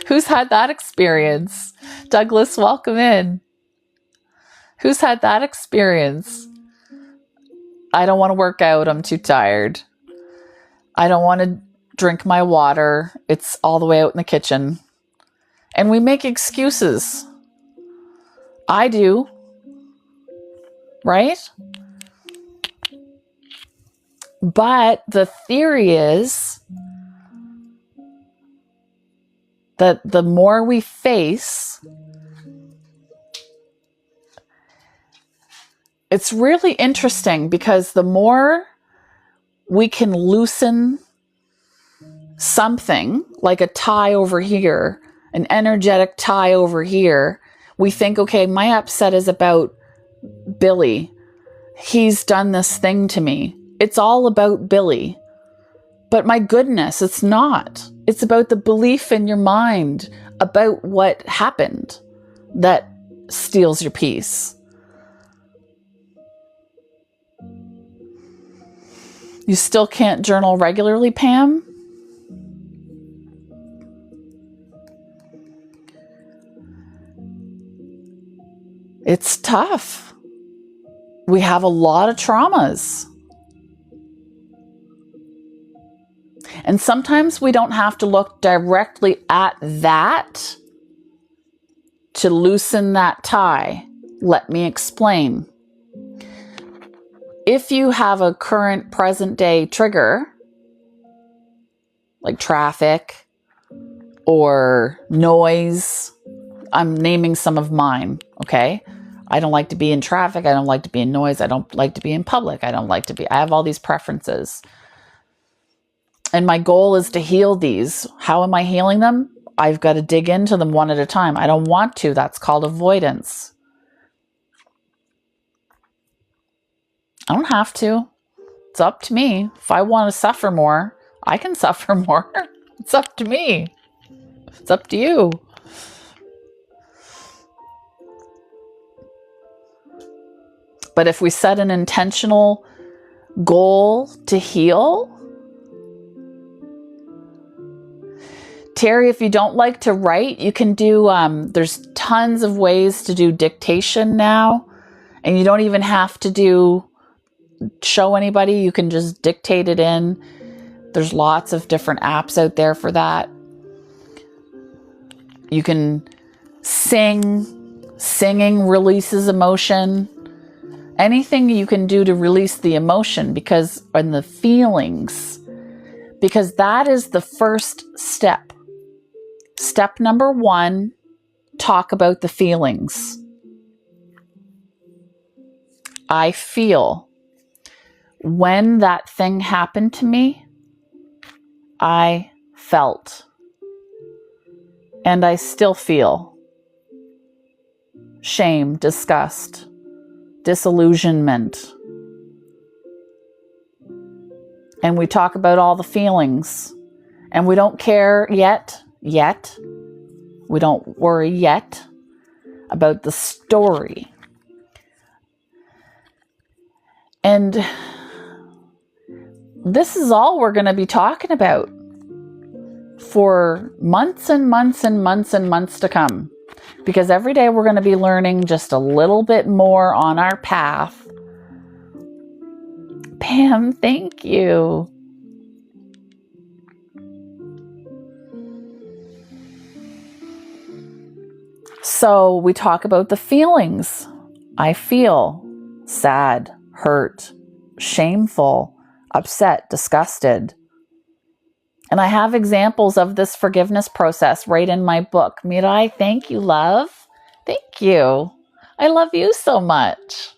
Who's had that experience? Douglas, welcome in. Who's had that experience? I don't want to work out, I'm too tired. I don't want to drink my water, it's all the way out in the kitchen. And we make excuses. I do. Right? But the theory is that the more we face, it's really interesting because the more we can loosen something like a tie over here, an energetic tie over here, we think, okay, my upset is about Billy. He's done this thing to me. It's all about Billy. But my goodness, it's not. It's about the belief in your mind about what happened that steals your peace. You still can't journal regularly, Pam? It's tough. We have a lot of traumas. And sometimes we don't have to look directly at that to loosen that tie. Let me explain. If you have a current present day trigger, like traffic or noise, I'm naming some of mine, okay? I don't like to be in traffic. I don't like to be in noise. I don't like to be in public. I have all these preferences. And my goal is to heal these. How am I healing them? I've got to dig into them one at a time. I don't want to. That's called avoidance. I don't have to. It's up to me. If I want to suffer more, I can suffer more. It's up to me. It's up to you. But if we set an intentional goal to heal, Terry, if you don't like to write, you can do, there's tons of ways to do dictation now, and you don't even have to show anybody. You can just dictate it in. There's lots of different apps out there for that. You can sing. Singing releases emotion. Anything you can do to release the emotion and the feelings, because that is the first step. Step number 1, talk about the feelings. I feel. When that thing happened to me, I felt. And I still feel shame, disgust, disillusionment. And we talk about all the feelings. And we don't care yet. We don't worry yet about the story. And this is all we're going to be talking about for months and months and months and months to come. Because every day we're going to be learning just a little bit more on our path. Pam, thank you. So we talk about the feelings. I feel sad, hurt, shameful, upset, disgusted. And I have examples of this forgiveness process right in my book. Mirai, thank you, love. Thank you. I love you so much.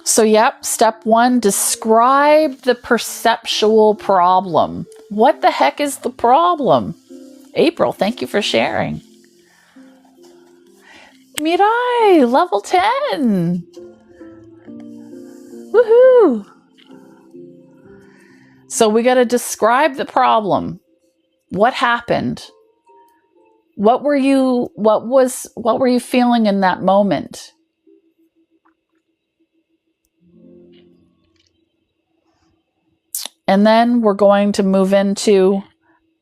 So, yep, step 1, describe the perceptual problem. What the heck is the problem? April, thank you for sharing. Mirai, level 10. Woohoo! So we got to describe the problem. What happened? What were you feeling in that moment? And then we're going to move into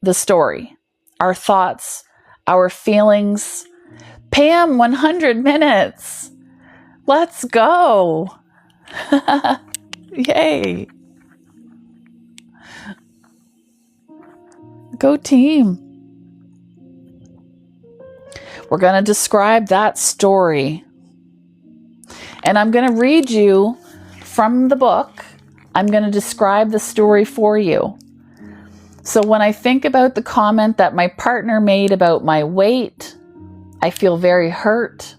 the story, our thoughts, our feelings. Pam, 100 minutes. Let's go. Yay. Go team. We're going to describe that story. And I'm going to read you from the book. I'm going to describe the story for you. So when I think about the comment that my partner made about my weight, I feel very hurt.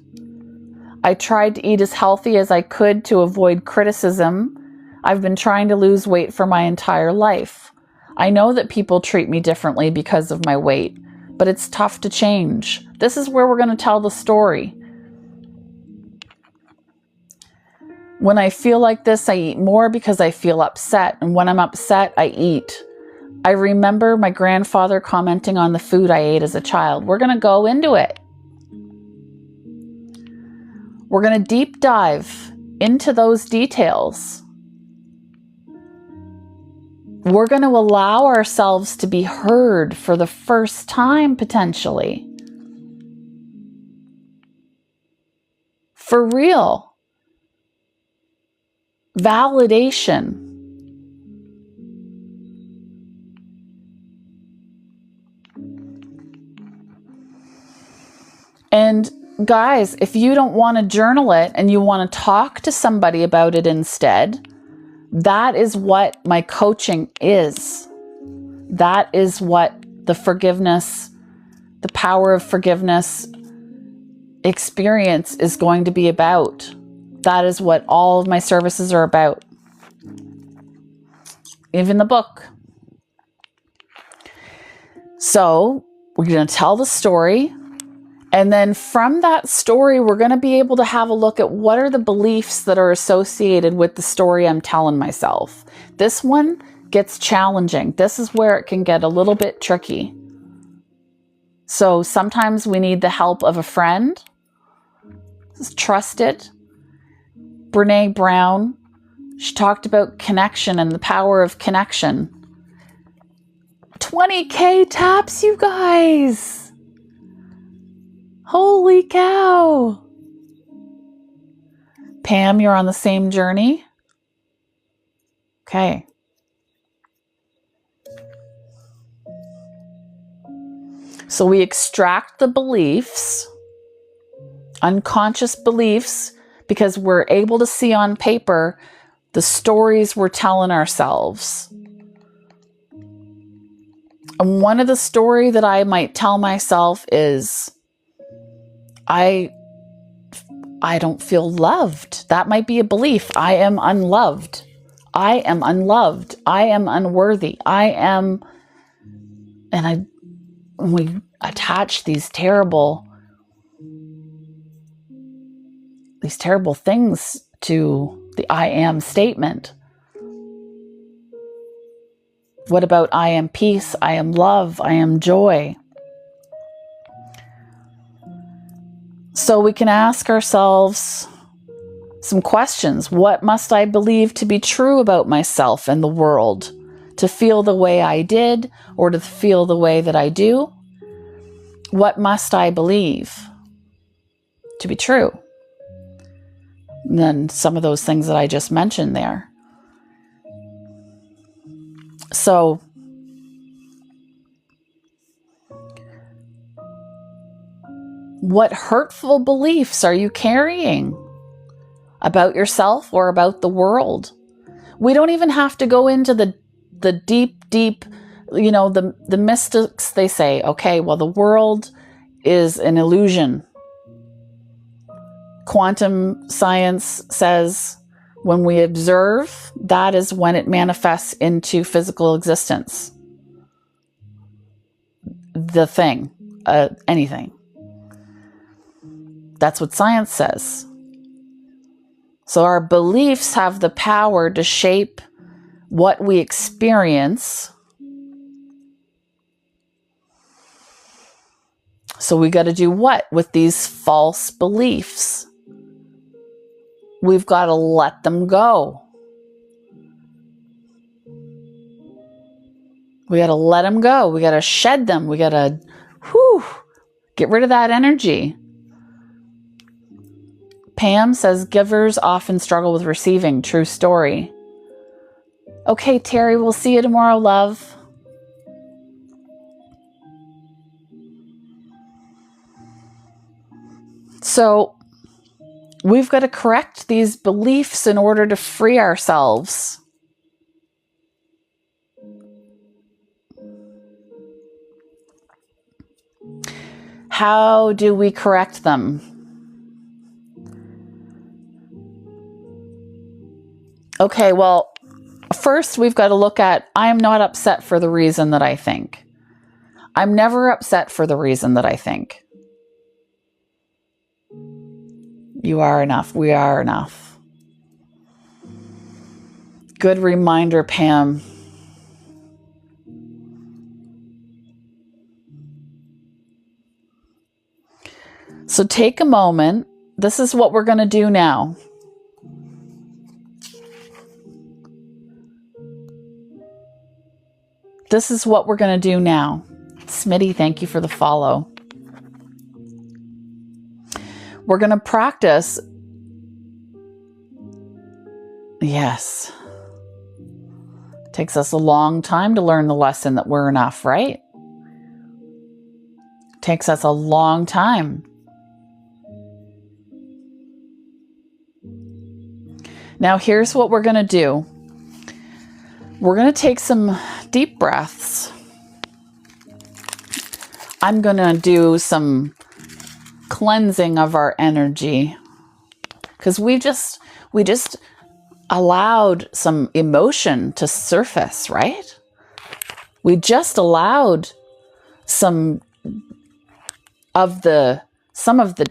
I tried to eat as healthy as I could to avoid criticism. I've been trying to lose weight for my entire life. I know that people treat me differently because of my weight, but it's tough to change. This is where we're going to tell the story. When I feel like this, I eat more because I feel upset. And when I'm upset, I eat. I remember my grandfather commenting on the food I ate as a child. We're going to go into it. We're going to deep dive into those details. We're going to allow ourselves to be heard for the first time, potentially. For real. Validation. And guys, if you don't want to journal it and you want to talk to somebody about it instead, that is what my coaching is. That is what the forgiveness, the power of forgiveness experience is going to be about. That is what all of my services are about. Even the book. So we're going to tell the story. And then from that story, we're going to be able to have a look at what are the beliefs that are associated with the story I'm telling myself. This one gets challenging. This is where it can get a little bit tricky. So sometimes we need the help of a friend. Trusted. Brene Brown, she talked about connection and the power of connection. 20K taps, you guys. Holy cow. Pam, you're on the same journey? Okay. So we extract the beliefs, unconscious beliefs, because we're able to see on paper the stories we're telling ourselves. And one of the story that I might tell myself is, I don't feel loved. That might be a belief. I am unloved. I am unloved. I am unworthy. And we attach these terrible things to the I am statement. What about I am peace? I am love. I am joy. So we can ask ourselves some questions. What must I believe to be true about myself and the world to feel the way I did or to feel the way that I do? What must I believe to be true? And then some of those things that I just mentioned there. So what hurtful beliefs are you carrying about yourself or about the world? We don't even have to go into the deep, the mystics, they say, okay, well, the world is an illusion. Quantum science says when we observe, that is when it manifests into physical existence. The thing, anything. That's what science says. So our beliefs have the power to shape what we experience. So we got to do what with these false beliefs? We've got to let them go. We got to let them go. We got to shed them. We got to get rid of that energy. Pam says givers often struggle with receiving. True story. Okay, Terry, we'll see you tomorrow, love. So we've got to correct these beliefs in order to free ourselves. How do we correct them? Okay, well, first we've got to look at, I am not upset for the reason that I think. I'm never upset for the reason that I think. You are enough. We are enough. Good reminder, Pam. So take a moment. This is what we're going to do now. This is what we're going to do now. Smitty, thank you for the follow. We're going to practice. Yes. Takes us a long time to learn the lesson that we're enough, right? Takes us a long time. Now here's what we're going to do. We're going to take some deep breaths. I'm going to do some cleansing of our energy because we just allowed some emotion to surface, right? We just allowed some of the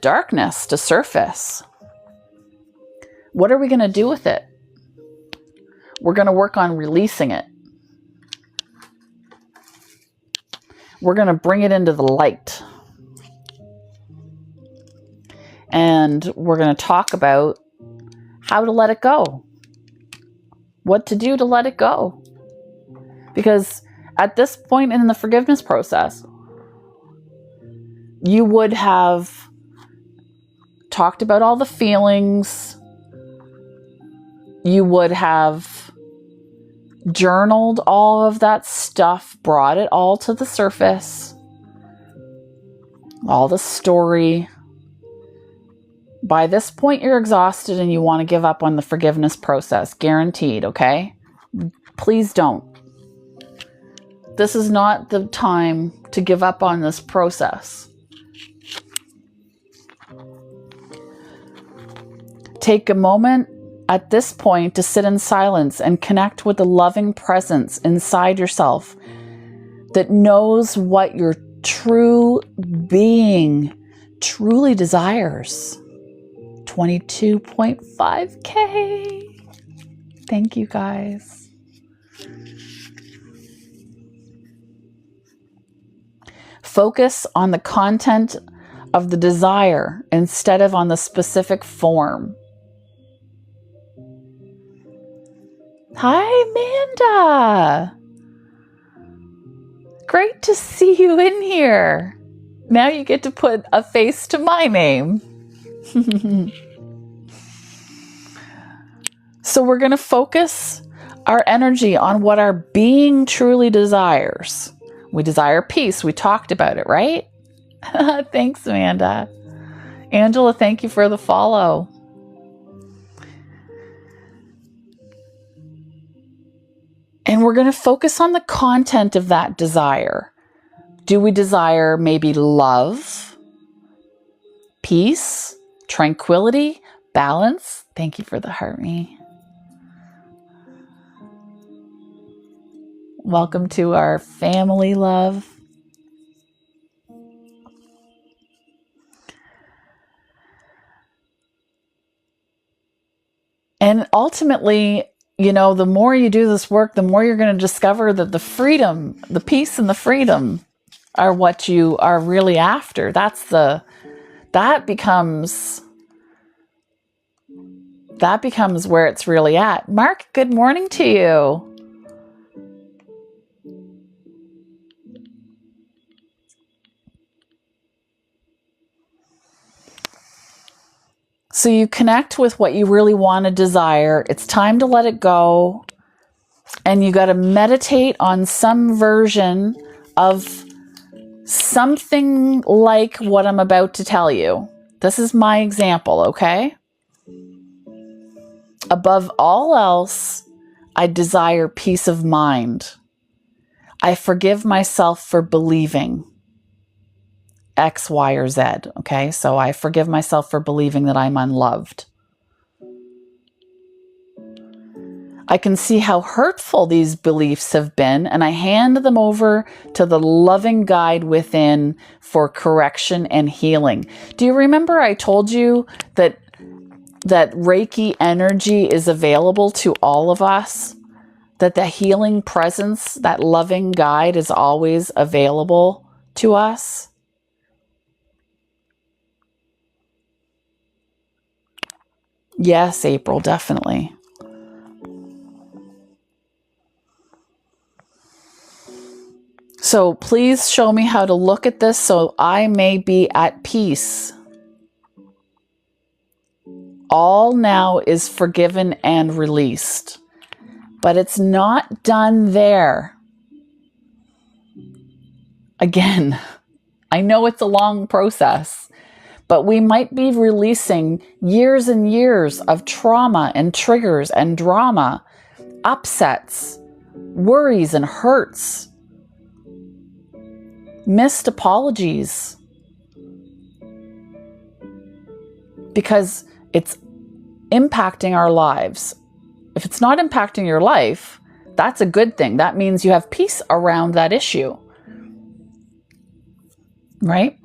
darkness to surface. What are we going to do with it? We're going to work on releasing it. We're going to bring it into the light. And we're going to talk about how to let it go. What to do to let it go. Because at this point in the forgiveness process, you would have talked about all the feelings, you would have journaled all of that stuff, brought it all to the surface, all the story. By this point, you're exhausted and you want to give up on the forgiveness process. Guaranteed, okay? Please don't. This is not the time to give up on this process. Take a moment at this point to sit in silence and connect with the loving presence inside yourself that knows what your true being truly desires. 22.5K. Thank you, guys. Focus on the content of the desire instead of on the specific form. Hi, Amanda. Great to see you in here. Now you get to put a face to my name. So we're going to focus our energy on what our being truly desires. We desire peace. We talked about it, right? Thanks, Amanda. Angela, thank you for the follow. And we're going to focus on the content of that desire. Do we desire maybe love, peace, tranquility, balance? Thank you for the heart me. Welcome to our family, love. And ultimately, you know, the more you do this work, the more you're going to discover that the freedom, the peace and the freedom are what you are really after. That becomes where it's really at. Mark, good morning to you. So you connect with what you really want to desire. It's time to let it go. And you got to meditate on some version of something like what I'm about to tell you. This is my example, okay? Above all else, I desire peace of mind. I forgive myself for believing X, Y, or Z, okay? So I forgive myself for believing that I'm unloved. I can see how hurtful these beliefs have been, and I hand them over to the loving guide within for correction and healing. Do you remember I told you that Reiki energy is available to all of us? That the healing presence, that loving guide is always available to us? Yes, April, definitely. So please show me how to look at this so I may be at peace. All now is forgiven and released. But it's not done there. Again, I know it's a long process, but we might be releasing years and years of trauma and triggers and drama, upsets, worries and hurts, missed apologies, because it's impacting our lives. If it's not impacting your life, that's a good thing. That means you have peace around that issue, right?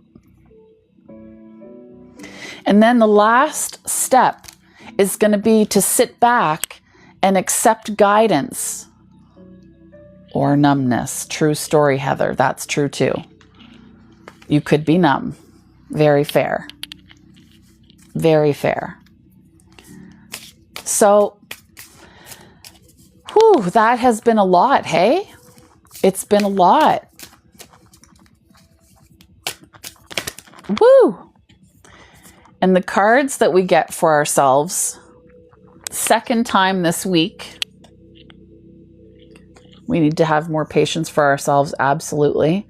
And then the last step is going to be to sit back and accept guidance or numbness. True story, Heather. That's true too. You could be numb. Very fair. Very fair. So, that has been a lot, hey? It's been a lot. Woo! And the cards that we get for ourselves second time this week. We need to have more patience for ourselves, absolutely.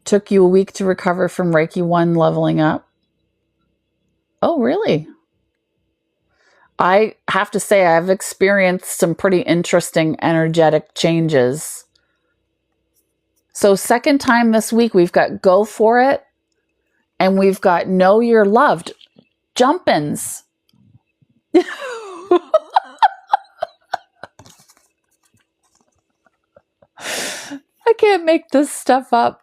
Took you a week to recover from Reiki 1 leveling up. Oh, really? I have to say I've experienced some pretty interesting energetic changes. So second time this week, we've got Go For It, and we've got Know You're Loved. Jump-ins. I can't make this stuff up.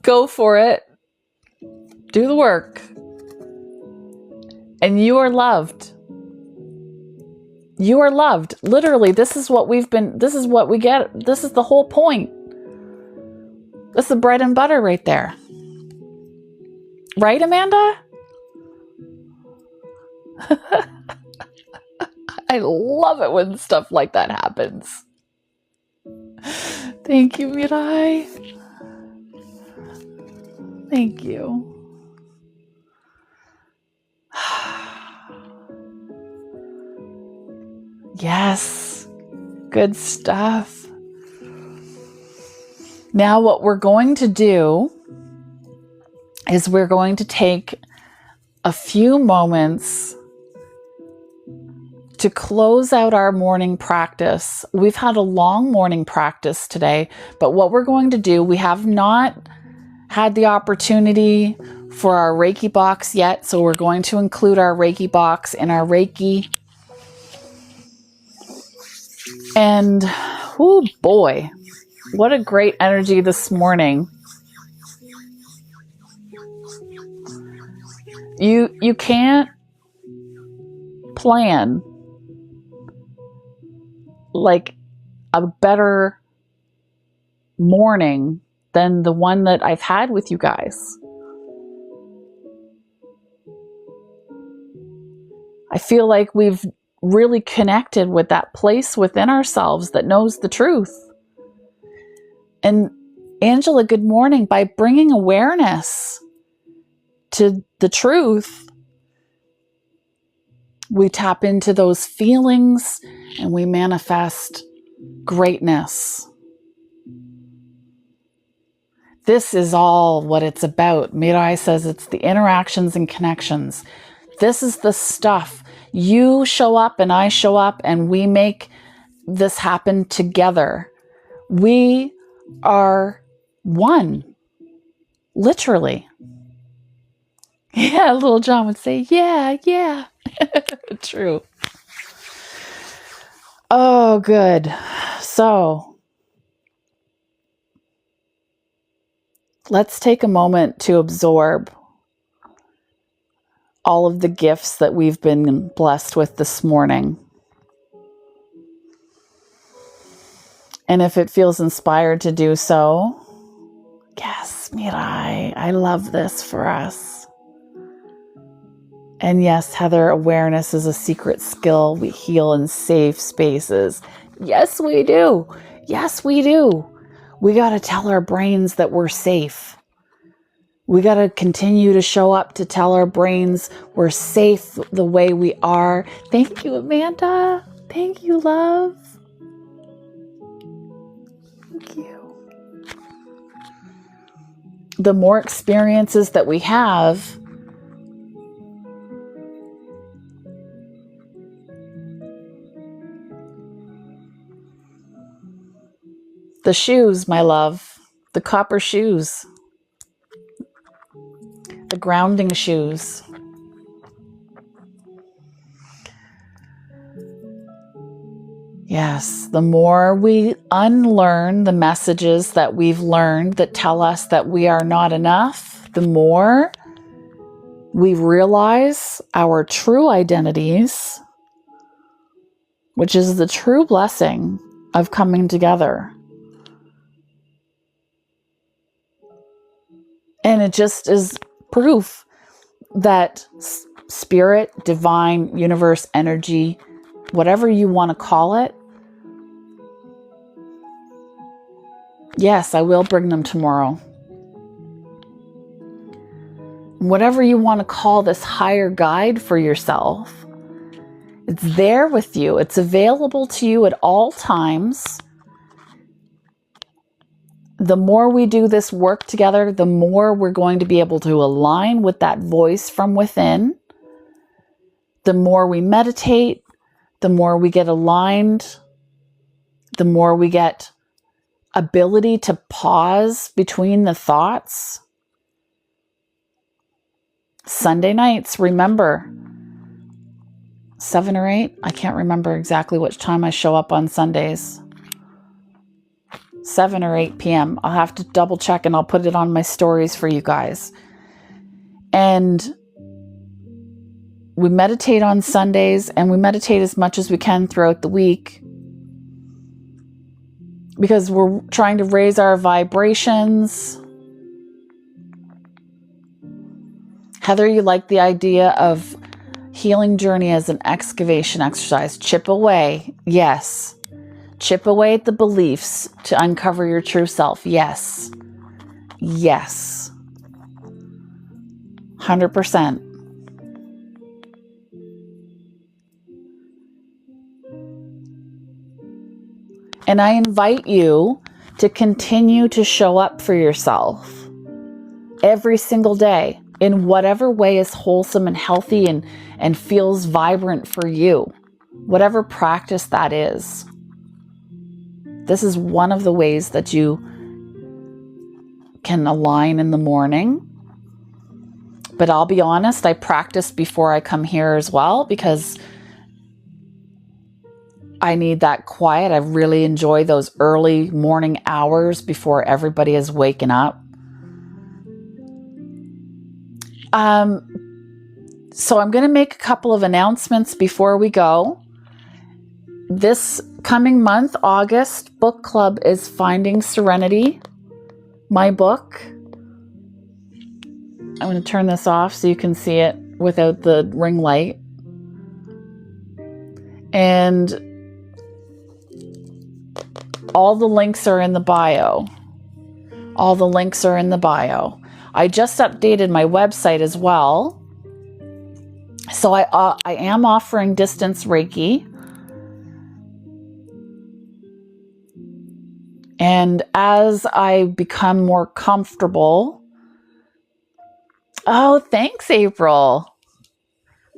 Go for it. Do the work. And you are loved. You are loved. Literally, this is what we get. This is the whole point. That's the bread and butter right there. Right, Amanda? I love it when stuff like that happens. Thank you, Mirai. Thank you. Yes. Good stuff. Now what we're going to do is we're going to take a few moments to close out our morning practice. We've had a long morning practice today, but what we're going to do, we have not had the opportunity for our Reiki box yet, so we're going to include our Reiki box in our Reiki. And, oh boy, what a great energy this morning. You can't plan like a better morning than the one that I've had with you guys. I feel like we've really connected with that place within ourselves that knows the truth. And Angela, good morning. By bringing awareness to the truth, we tap into those feelings and we manifest greatness. This is all what it's about. Mirai says it's the interactions and connections. This is the stuff. You show up and I show up and we make this happen together. We are one. Literally. Yeah, little John would say, yeah. True. Oh, good. So, let's take a moment to absorb all of the gifts that we've been blessed with this morning. And if it feels inspired to do so, yes, Mirai, I love this for us. And yes, Heather, awareness is a secret skill. We heal in safe spaces. Yes, we do. Yes, we do. We got to tell our brains that we're safe. We got to continue to show up to tell our brains we're safe the way we are. Thank you, Amanda. Thank you, love. Thank you. The more experiences that we have, the shoes, my love, the copper shoes, the grounding shoes. Yes, the more we unlearn the messages that we've learned that tell us that we are not enough, the more we realize our true identities, which is the true blessing of coming together. And it just is proof that spirit, divine, universe, energy, whatever you want to call it, yes, I will bring them tomorrow. whatever you want to call this higher guide for yourself, it's there with you. It's available to you at all times. The more we do this work together, the more we're going to be able to align with that voice from within. The more we meditate, the more we get aligned, the more we get ability to pause between the thoughts. Sunday nights, remember, 7 or 8, I can't remember exactly which time I show up on Sundays. 7 or 8 p.m. I'll have to double check and I'll put it on my stories for you guys. And we meditate on Sundays, and we meditate as much as we can throughout the week, because we're trying to raise our vibrations. Heather, you like the idea of healing journey as an excavation exercise. Chip away. Yes. Chip away at the beliefs to uncover your true self. Yes. Yes. 100%. And I invite you to continue to show up for yourself every single day in whatever way is wholesome and healthy and feels vibrant for you, whatever practice that is. This is one of the ways that you can align in the morning. But I'll be honest, I practice before I come here as well, because I need that quiet. I really enjoy those early morning hours before everybody is waking up. So I'm going to make a couple of announcements before we go. This coming month, August, book club is Finding Serenity, my book. I'm going to turn this off so you can see it without the ring light. And all the links are in the bio. All the links are in the bio. I just updated my website as well. So I am offering distance Reiki. And as I become more comfortable... Oh, thanks, April.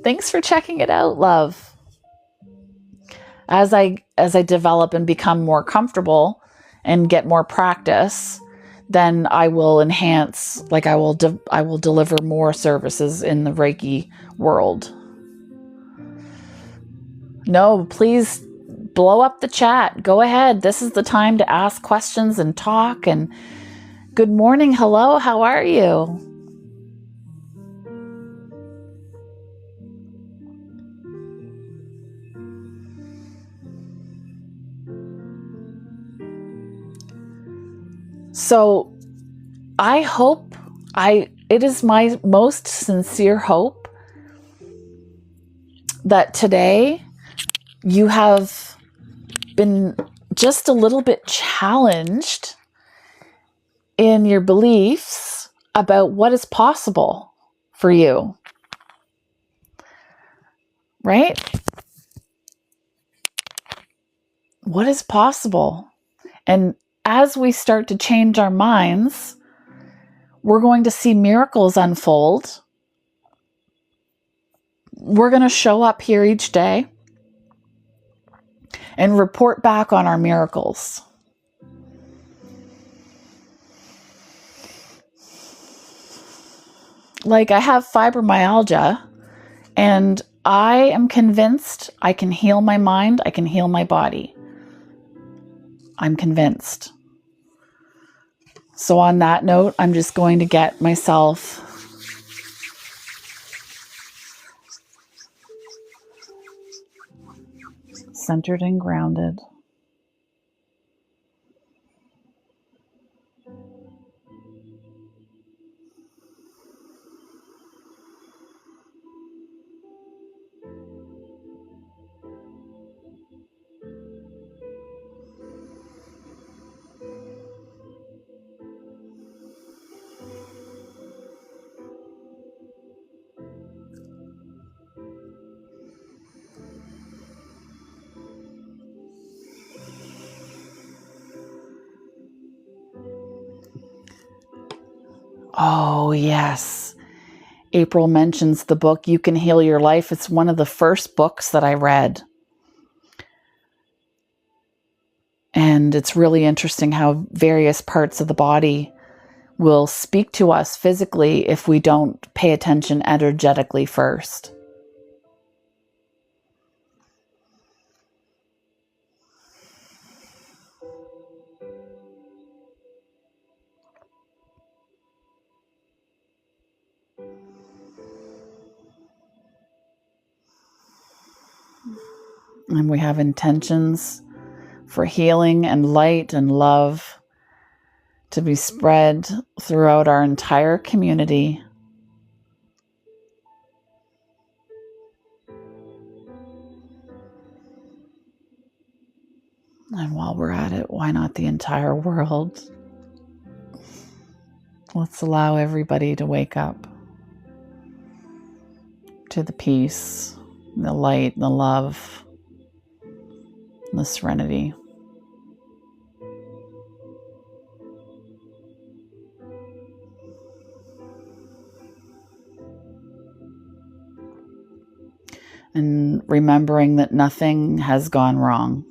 Thanks for checking it out, love. As I develop and become more comfortable and get more practice, then I will enhance, like I will deliver more services in the Reiki world. No, please blow up the chat. Go ahead. This is the time to ask questions and talk. And good morning. Hello. How are you? So I hope, it is my most sincere hope that today you have been just a little bit challenged in your beliefs about what is possible for you. Right? What is possible? And as we start to change our minds, we're going to see miracles unfold. We're going to show up here each day and report back on our miracles. Like, I have fibromyalgia, and I am convinced I can heal my mind, I can heal my body. I'm convinced. So on that note, I'm just going to get myself centered and grounded. Oh, yes. April mentions the book, You Can Heal Your Life. It's one of the first books that I read. And it's really interesting how various parts of the body will speak to us physically if we don't pay attention energetically first. And we have intentions for healing and light and love to be spread throughout our entire community. And while we're at it, why not the entire world? Let's allow everybody to wake up to the peace, the light, the love, the serenity. And remembering that nothing has gone wrong.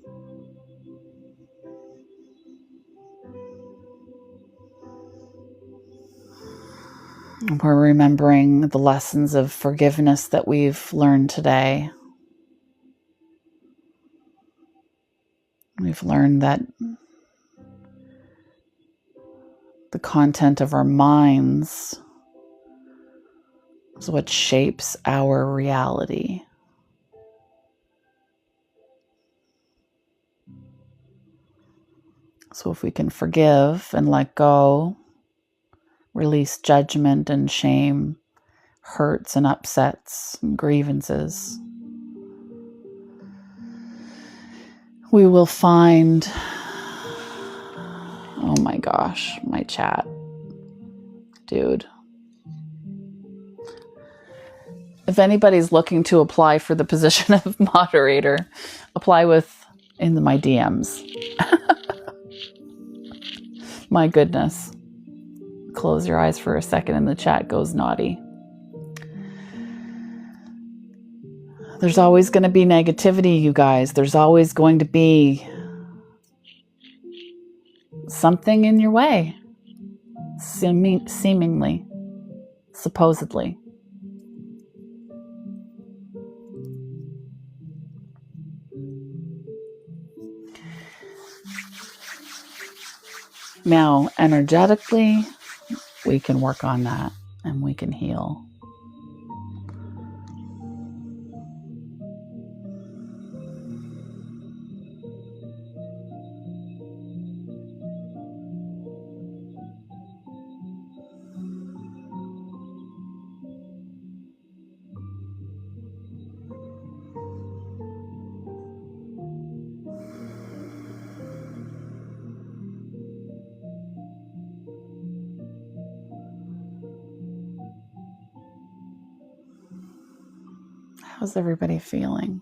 We're remembering the lessons of forgiveness that we've learned today. We've learned that the content of our minds is what shapes our reality. So if we can forgive and let go, release judgment and shame, hurts and upsets and grievances, we will find, oh my gosh, my chat, dude. If anybody's looking to apply for the position of moderator, apply in my DMs. My goodness. Close your eyes for a second and the chat goes naughty. There's always going to be negativity, you guys. There's always going to be something in your way. Seemingly. Supposedly. Now, energetically, we can work on that and we can heal. How's everybody feeling?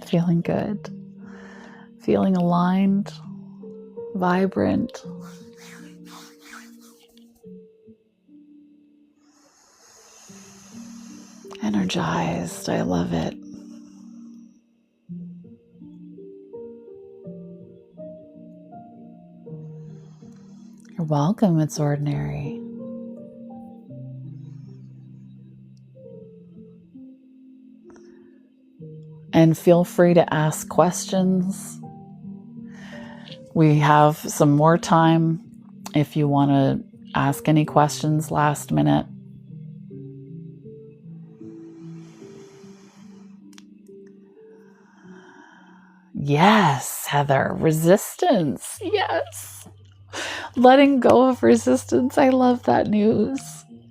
Feeling good? Feeling aligned? Vibrant? Energized? I love it. You're welcome, It's Ordinary. And feel free to ask questions. We have some more time if you want to ask any questions last minute. Yes, Heather, resistance. Yes. Letting go of resistance. I love that news.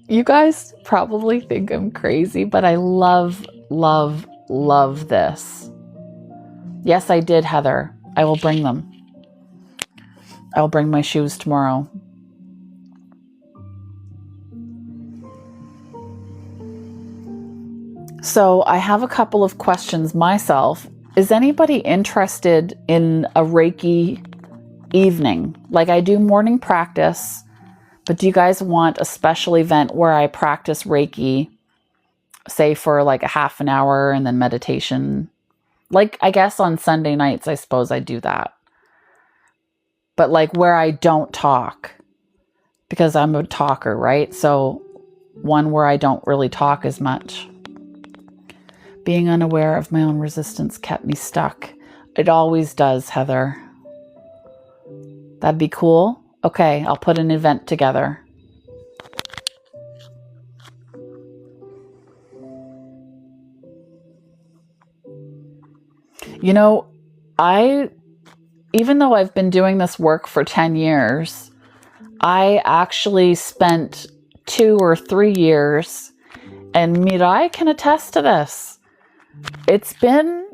You guys probably think I'm crazy, but I love, love, love this. Yes, I did, Heather. I will bring them. I will bring my shoes tomorrow. So I have a couple of questions myself. Is anybody interested in a Reiki evening? Like, I do morning practice, but do you guys want a special event where I practice Reiki, say for like a half an hour and then meditation? Like, I guess on Sunday nights, I suppose I do that. But like where I don't talk, because I'm a talker, right? So one where I don't really talk as much. Being unaware of my own resistance kept me stuck. It always does, Heather. That'd be cool. Okay, I'll put an event together. You know, even though I've been doing this work for 10 years, I actually spent 2 or 3 years, and Mirai can attest to this. It's been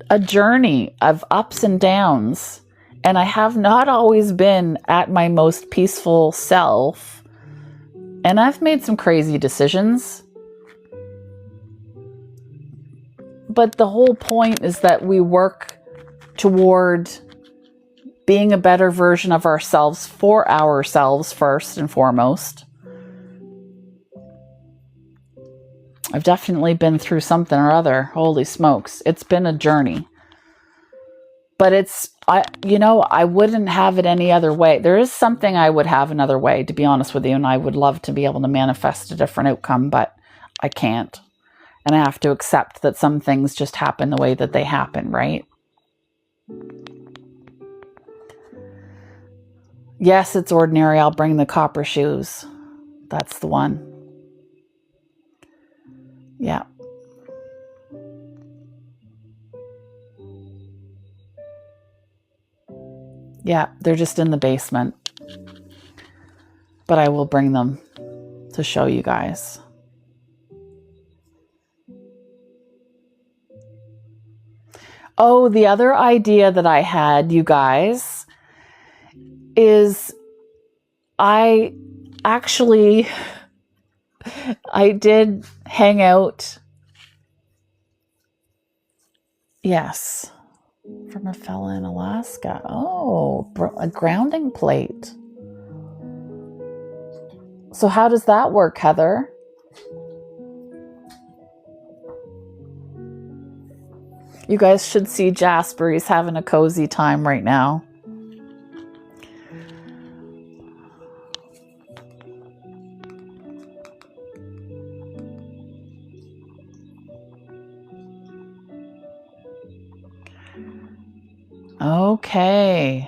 a journey of ups and downs, and I have not always been at my most peaceful self, and I've made some crazy decisions. But the whole point is that we work toward being a better version of ourselves for ourselves first and foremost. I've definitely been through something or other. Holy smokes. It's been a journey. But I wouldn't have it any other way. There is something I would have another way, to be honest with you, and I would love to be able to manifest a different outcome, but I can't. And I have to accept that some things just happen the way that they happen, right? Yes, it's ordinary. I'll bring the copper shoes. That's the one. Yeah. Yeah, they're just in the basement. But I will bring them to show you guys. Oh, the other idea that I had, you guys, is I did hang out. Yes. From a fella in Alaska. Oh, a grounding plate. So how does that work, Heather? You guys should see Jasper. He's having a cozy time right now. Okay.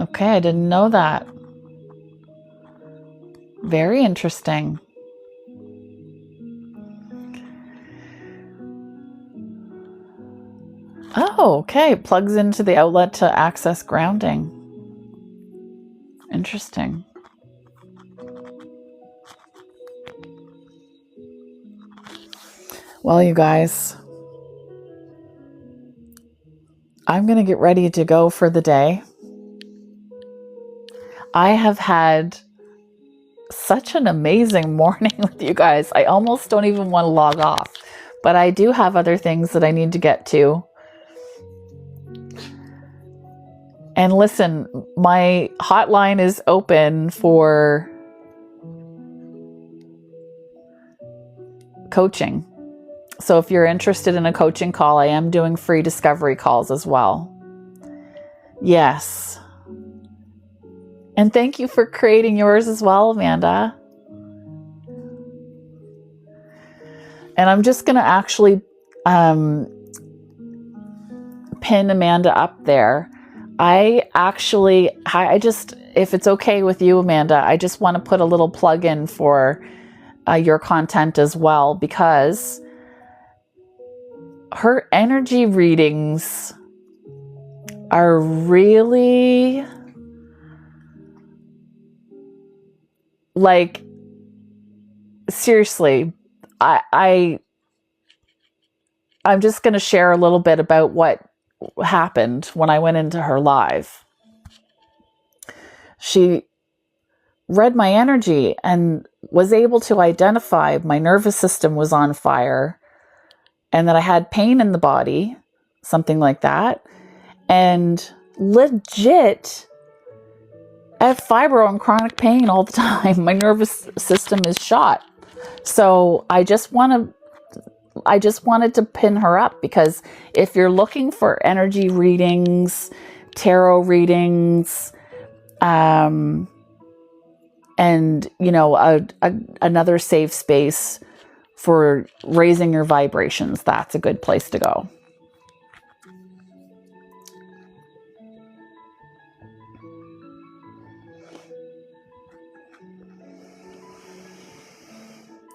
Okay, I didn't know that. Very interesting. Oh, okay. Plugs into the outlet to access grounding. Interesting. Well, you guys, I'm going to get ready to go for the day. I have had such an amazing morning with you guys. I almost don't even want to log off, but I do have other things that I need to get to. And listen, my hotline is open for coaching. So if you're interested in a coaching call, I am doing free discovery calls as well. Yes. And thank you for creating yours as well, Amanda. And I'm just going to actually pin Amanda up there. If it's okay with you, Amanda, I just want to put a little plug in for your content as well, because her energy readings are really like, seriously, I'm just going to share a little bit about what happened when I went into her live. She read my energy and was able to identify my nervous system was on fire and that I had pain in the body, something like that. And legit, I have fibro and chronic pain all the time. My nervous system is shot. So I just wanted to pin her up, because if you're looking for energy readings, tarot readings, and another safe space for raising your vibrations, that's a good place to go.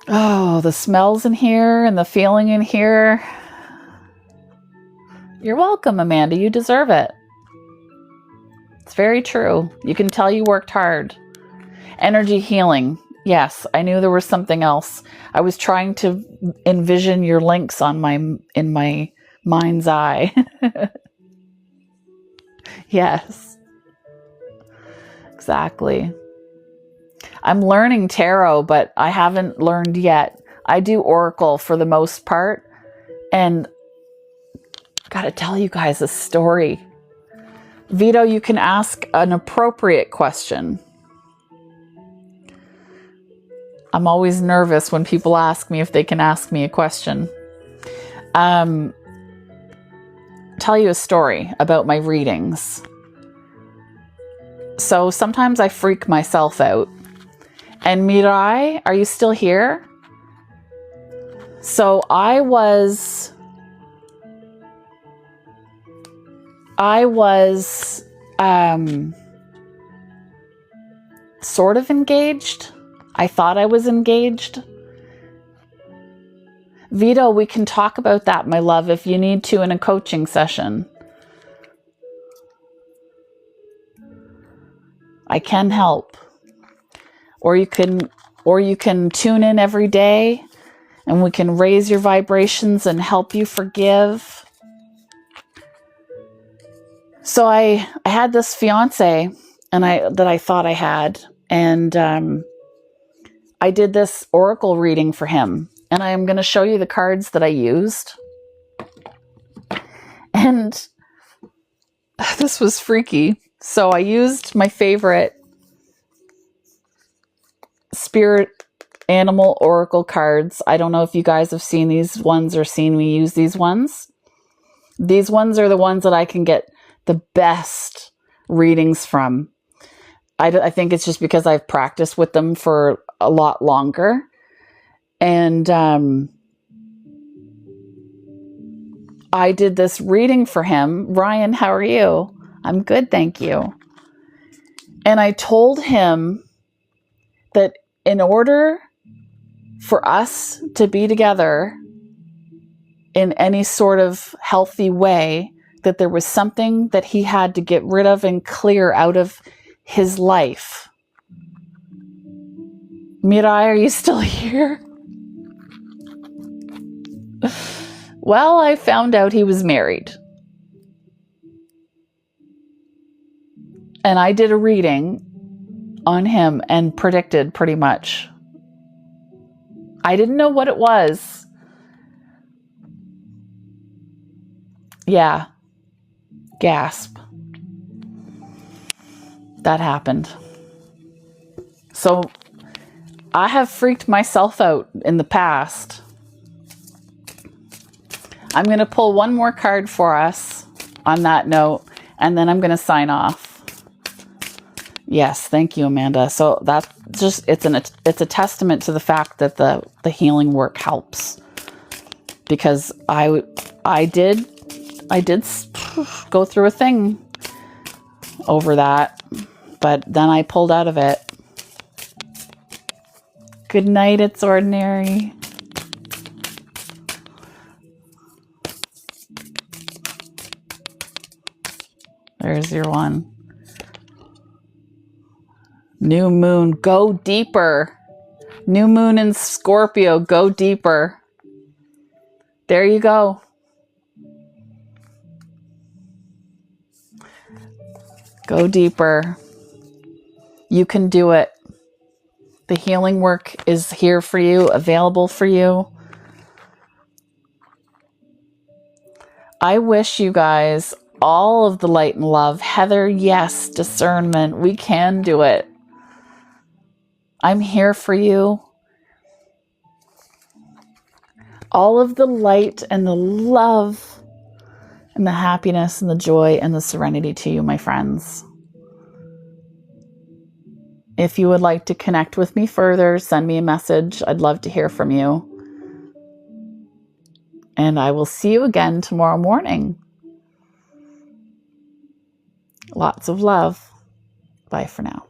Oh, the smells in here and the feeling in here. You're welcome, Amanda. You deserve it. It's very true. You can tell you worked hard. Energy healing. Yes, I knew there was something else. I was trying to envision your links in my mind's eye. Yes. Exactly. I'm learning tarot, but I haven't learned yet. I do oracle for the most part, and gotta tell you guys a story. Vito, you can ask an appropriate question. I'm always nervous when people ask me if they can ask me a question. Tell you a story about my readings. So sometimes I freak myself out. And Mirai, are you still here? So I was sort of engaged. I thought I was engaged. Vito, we can talk about that, my love, if you need to in a coaching session. I can help. Or you can tune in every day and we can raise your vibrations and help you forgive. So I had this fiance that I thought I had, and I did this oracle reading for him, and I am going to show you the cards that I used. And this was freaky. So I used my favorite spirit animal oracle cards. I don't know if you guys have seen these ones or seen me use these ones. These ones are the ones that I can get the best readings from. I think it's just because I've practiced with them for a lot longer. And I did this reading for him. Ryan, how are you? I'm good, thank you. And I told him that in order for us to be together in any sort of healthy way, that there was something that he had to get rid of and clear out of his life. Mirai, are you still here? Well, I found out he was married. And I did a reading on him and predicted pretty much. I didn't know what it was. Yeah. Gasp. That happened. So I have freaked myself out in the past. I'm going to pull one more card for us on that note, and then I'm going to sign off. Yes, thank you, Amanda. So that's just, it's a testament to the fact that the healing work helps, because I did go through a thing over that, but then I pulled out of it. Good night, It's Ordinary. There's your one. New moon, go deeper. New moon in Scorpio, go deeper. There you go. Go deeper. You can do it. The healing work is here for you, available for you. I wish you guys all of the light and love. Heather, yes, discernment. We can do it. I'm here for you. All of the light and the love and the happiness and the joy and the serenity to you, my friends. If you would like to connect with me further, send me a message. I'd love to hear from you. And I will see you again tomorrow morning. Lots of love. Bye for now.